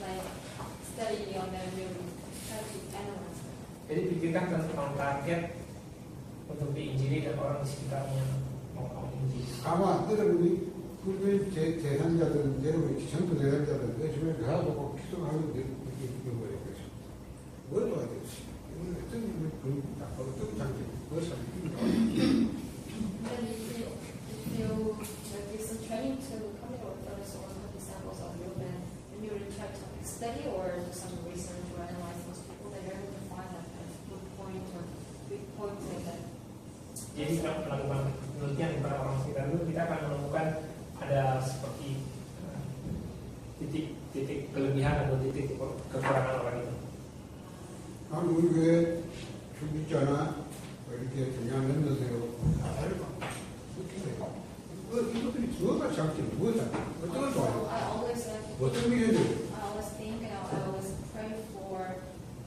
like study on them, really try to analyze them. Jadi pikirkan tentang target untuk diinjili dan orang di sekitarnya mau kamu injili. 아마 여러분이 그 대상자들은 여러분이 전부 대상자들은 내 주변에 가서 기도하는 게 있는 거예요. 그래서 뭘 봐야 되지? 어떤 어떤 장치, 무엇을 입니다. Then if you give some training to come to others or the disciples of you, then you really try to study or do some research or analyze those people, then you're able to find that kind of good point or big point in that. Jadi kalau melakukan penelitian kepada orang sekitar itu kita akan menemukan ada seperti titik kelebihan atau titik kekurangan orang itu. 난 우리 교회 중직자나 이렇게 중요한 멤버들하고 다 다르고 이것들이 뭐가 장점, 뭐가 어떤 걸 So 좋아해요? I always like. 어떤 미래들? I always think, I always pray for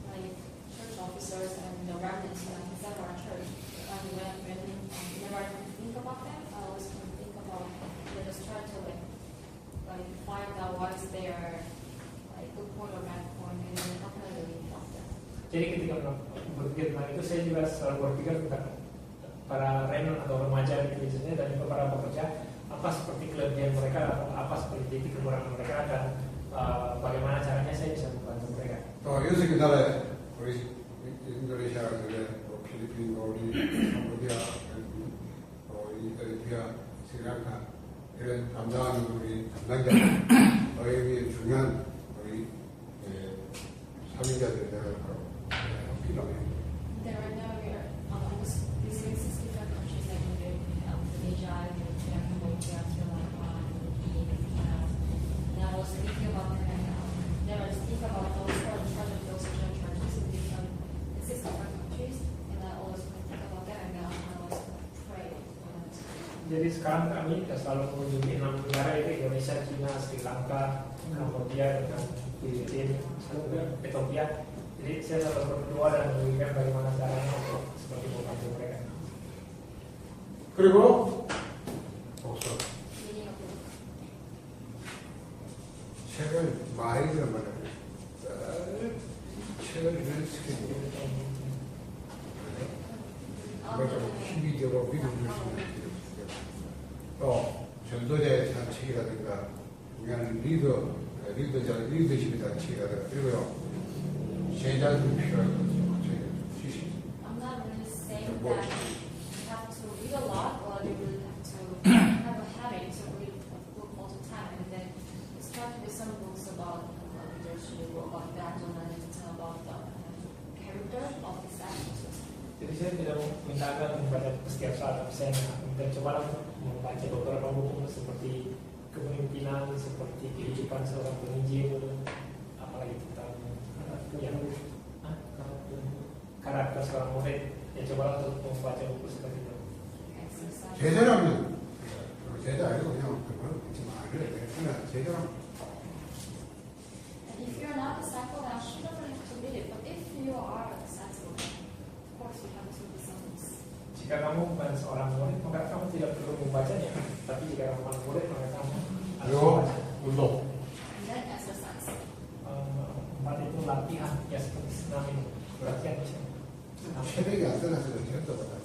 like church officers and the remnants like inside our church. And whenever I think about them, I always think about just try to like find out what is their like good point or bad point, and then how can I really help them. Jadi ketika berpikir tentang itu, saya juga selalu berpikir tentang para renon atau remaja di gereja dan juga para pekerja, apa seperti kelebihan mereka atau apa seperti titik kekurangan mereka dan bagaimana caranya saya bisa membantu mereka. 또 여섯 개 나라에 우리 인도네시아, 또 필리핀, 우리 캄보디아, 또 이탈리아, 스리랑카 이런 담당하는 우리 담당자들에게 중요한 우리 사명자들이 내가 필요해요. Then right now we're almost visiting 6 different countries like Indonesia, Vietnam, Cambodia, Sri Lanka, Philippines, and I was thinking about them and then I was thinking about those who are in charge of those different churches in 6 different countries, and I always think about them and I always pray for them. Jadi sekarang kami selalu mengunjungi 6 negara itu, Indonesia, China, Sri Lanka, Cambodia, dan Filipina, Ethiopia. Jadi saya selalu berdoa dan memikirkan bagaimana caranya untuk seperti membantu mereka. 그리고 복수. Reading a book. 책을 많이 들어봐요. 책을 읽는 스킬이 좀 힘이 되고 믿음을 줄 수 있는 또 전도자의 책이라든가 중요한 리더십에 대한 책이라든가 그리고요 제자들 필요한 거죠. 지식. I'm not really saying that you have to read a lot or you really have to have a habit to read a book all the time, and then start with some books about leadership or about evangelism, about the character of disciples. Jadi saya tidak minta Anda membaca setiap saat, tapi saya minta coba membaca beberapa buku seperti kepemimpinan, seperti kehidupan seorang penginjil, apalagi tentang karakter seorang murid. Ya coba untuk membaca buku seperti itu. Exercise. 제자라면 제자 아니고 그냥 그걸 믿지 말아야 돼. 그냥 제자라면 And if you're not a disciple, then you don't really have to read it. But if you are a disciple, of course you have to read some books. Jika kamu bukan seorang murid, maka kamu tidak perlu membacanya. Tapi jika kamu bukan murid, maka kamu harus 그리고 membaca. 운동. And then exercise. Empat itu latihan, ya seperti senam ini. Latihan misalnya. 체력이 안 되나서 제자보다.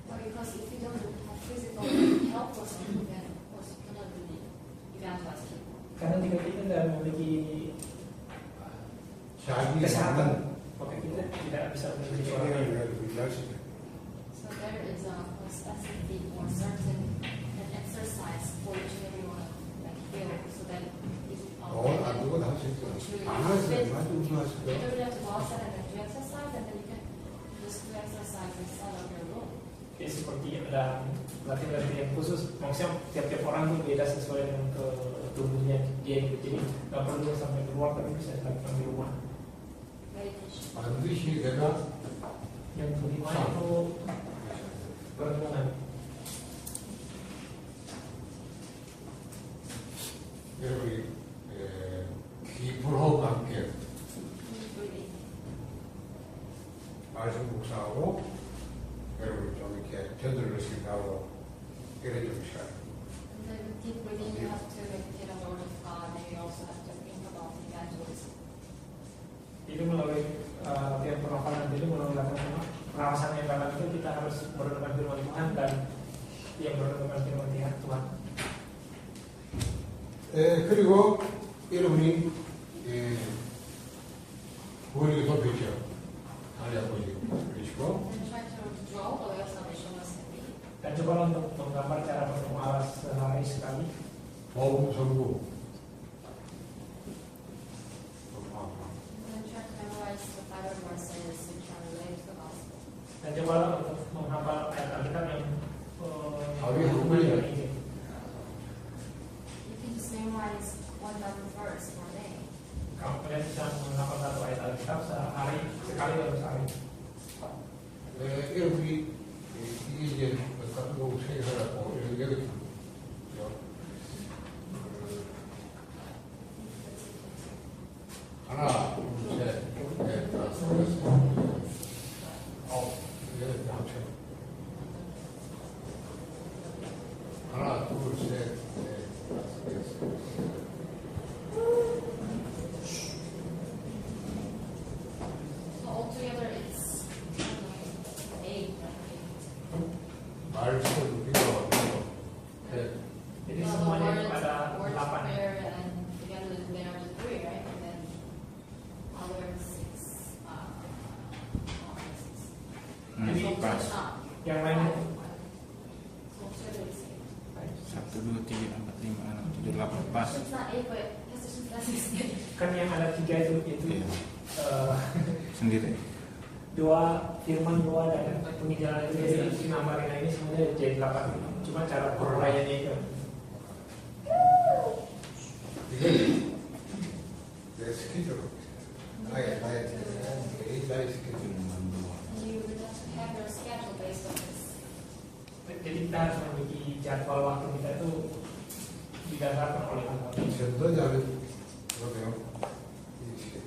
But because if you don't have physical help or something, then of course you cannot really evangelize people. Karena jika kita tidak memiliki 자기 kesehatan, maka kita tidak bisa memiliki orang lain. 체력을 유지할 수 있는. So there is a specific or certain an exercise for each and every one like feel so that if 안 두고 다 할 수 있어. 안 하지 얼마나 운동할 수 you 있어. don't really have to go outside and then do exercise, and then you can just do exercise inside of your room. Jadi seperti ada latihan-latihan khusus, maksudnya tiap-tiap orang itu beda sesuai dengan tubuhnya dia gitu. Jadi nggak perlu sampai keluar, tapi bisa dilakukan di rumah. Meditation. 반드시 내가 Yang kelima itu perenungan. 여러분이 깊은 호흡과 함께 Breathing. 말씀 묵상하고 여러분이 좀 이렇게 저들을 생각하고 이래 좀 시간. And then with deep breathing, you have to meditate on the word of God, and you also have to think about evangelism. Itu melalui latihan pernafasan itu melalui latihan pernafasan yang dalam itu kita harus merenungkan firman Tuhan dan yang merenungkan firman Tuhan. 그리고 여러분이 부모님이 돕겠죠. 다리 아버지 그러시고 And try to draw the way of salvation was heavy. Dan coba untuk menggambar cara bertemu Allah sehari sekali. 보험 선고 And then try to memorize the Bible verses and try to relate to the gospel. Dan coba untuk menghafal ayat Alkitab yang Habis rumahnya. You can just memorize one Bible verse per day. Kamu kalian bisa menghafal satu ayat Alkitab sehari sekali dalam sehari. 이렇게 하나, 둘, 셋, 넷, 다섯, 여섯, 아홉, 여덟, 합쳐. 하나, 둘, 셋, 넷, 다섯, 여섯. So altogether it's 8. 말 소리 비가 셋, Jadi Well, the semuanya itu words, ada words 8. square and together there are the 3, right? And then other 6. Hmm, So pas. Yang lain itu So altogether it's 8. 1, 2, 3, 4, 5, 6, 7, 8 pas. It's not 8, but it's not 6. kan yang ada 3 itu Iya. eh, Sendiri. 2 firman 2 dan penginjalan itu jadi si Marina ini sebenarnya jadi 8. Cuma cara penguraiannya itu. 이게 내 스케줄 나의 스케줄 You would have to have your schedule based on this. Jadi kita harus memiliki jadwal waktu kita itu didasarkan oleh Tuhan. 전도자는 그러면 이 스케줄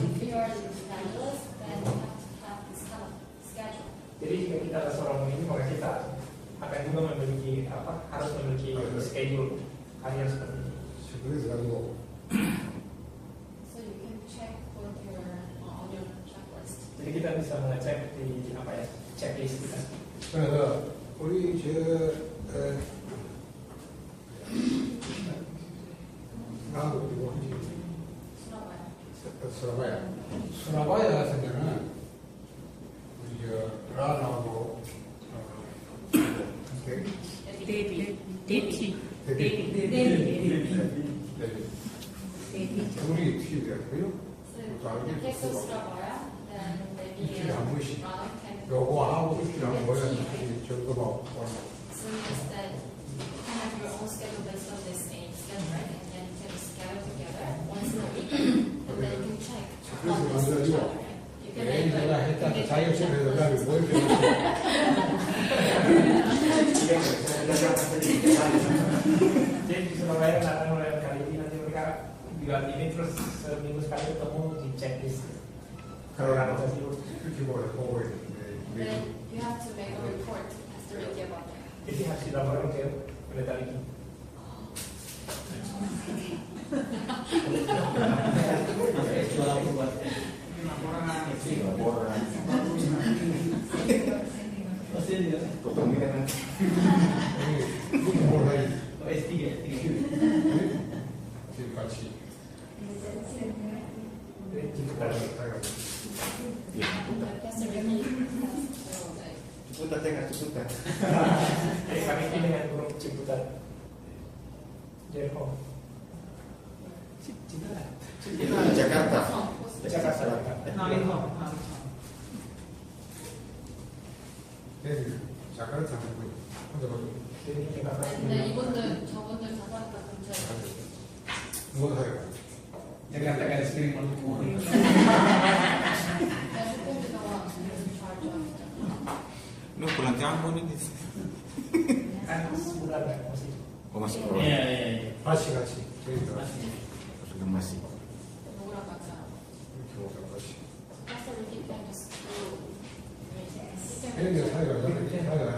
If you are the evangelist, then you have to have this kind of schedule. Jadi jika kita adalah seorang pemimpin maka kita akan juga memiliki harus memiliki schedule harian seperti ini. 그래서 가지고 So you can check with on your checklist. Jadi kita bisa mengecek di checklist kita. 그래서 우리 나도 그리고 Surabaya. 수라바야 같은 경우는 우리 라나하고 둘이 튀더라고요. So in case of Surabaya, then maybe 일주일에 한 번씩 Rana can 요거하고 일주일에 모여 정도만 so instead you can have your own schedule based on this same schedule, right? And then you can schedule together once a week, and then you can check on this each other. Right? You can 애인 make 내가 like 했다 you can 자격증에서 make a 나를 checklist. 뭘 Jadi di Surabaya datang mulai kali ini nanti mereka buat ini terus seminggu sekali ketemu di checklist. Kalau organisasi 그렇게 보고 있는데 Then you have to make a report as to Ricky about that. jadi harus dilaporkan ke pendeta ini. 뭘 하니 S3 지금 같이 Ya, Pastor Ricky has like Ciputat ya nggak Ciputat. Jadi kami ini dengan grup Ciputat Jericho. Jakarta. Jakarta. 내일 작가를 잡고 혼자 가지고 Jadi Jakarta. 근데 이분들 저분들 자살했다 근처에 누가 사요? Jakarta garis kering maluku. 그냥 후보지가 charge of Lu pulang ke Ambon ini. Kan sebulan kan masih. Oh masih Iya, pulang. iya, iya. 같이 저희가 Sudah masih. 누구랑 같이 이렇게 오다 같이 Pastor Ricky can just do 걔네들 사이가 안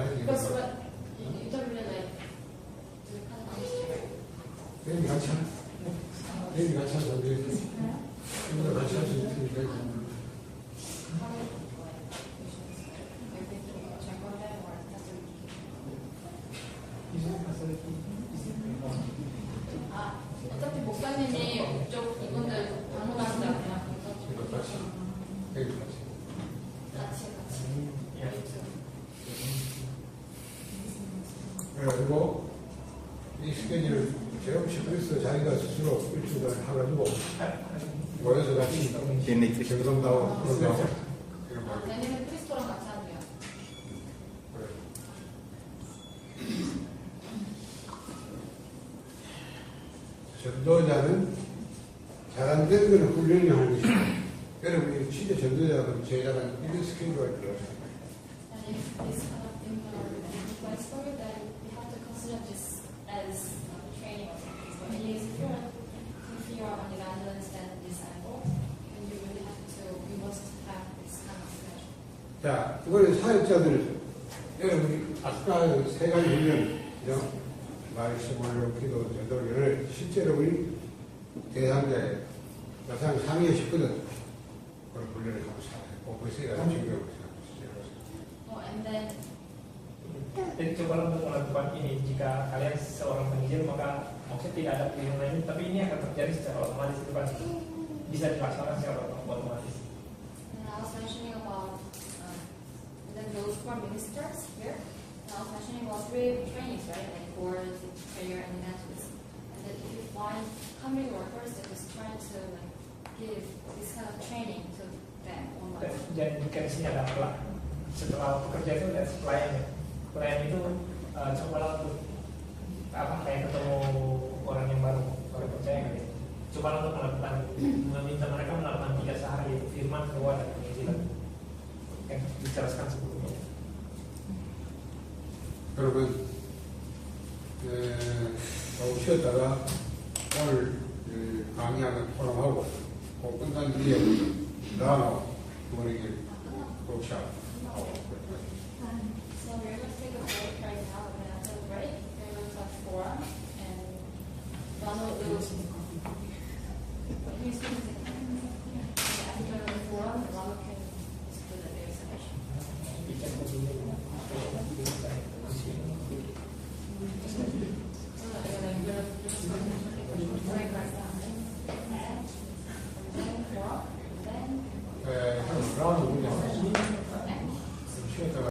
하지 Because what you don't really like to kind of 내일 같이 하자 내일 같이 할 수 있으니까 어차피 목사님이 쪽 이분들 방문하시지 않나요? 그러니까 같이 내일 같이 그리고 이 스케줄을 제업시키면서 자기가 스스로 일주일 해가지고 모여서 같이 Ini 경성다고 그런다고 이런 거 내년에 크리스토랑 같이 하세요. 그래. 전도자는 잘안 된 거는 훈련을 하는 것이고 여러분이 진짜 전도자는 제자는 이런 스케줄을 들어요. And if this kind of thing are request for you, then you have to consider this as training or something. So at least if you're on the Netherlands and disabled, then you really have to, you must have this kind of schedule. 자, 이번에 사역자들, 여러분이 아까 세 가지 훈련, 그죠? 말씀을, 기도, 전도를 실제로 우리 대상자의 여상 상위에 싶거든. 그런 훈련을 하고 살아요. 그 세 가지 중요하고 생각하시죠. Oh, and then Jadi coba untuk melakukan ini, jika kalian seorang penginjil maka maksudnya tidak ada pilihan lain, tapi ini akan terjadi secara otomatis, itu kan bisa dilaksanakan secara otomatis. And I was mentioning about then those who are ministers here. And I was mentioning about three trainings, right? Like board, prayer, and evangelism. And then if you find community workers that is trying to like give this kind of training to them online. Dan jika di sini ada setelah pekerja itu ada pelayan itu coba untuk kayak ketemu orang yang baru percaya gitu. Coba untuk melakukan meminta mereka melakukan 3 sehari firman keluar dari penginjilan yang dijelaskan sebelumnya. 그러면 오셨다가 오늘 강의하는 포럼하고 그 끝난 뒤에 나눠 우리 workshop. So we're going to take a break right now, and after the break, we're going to have forum, and Ronald will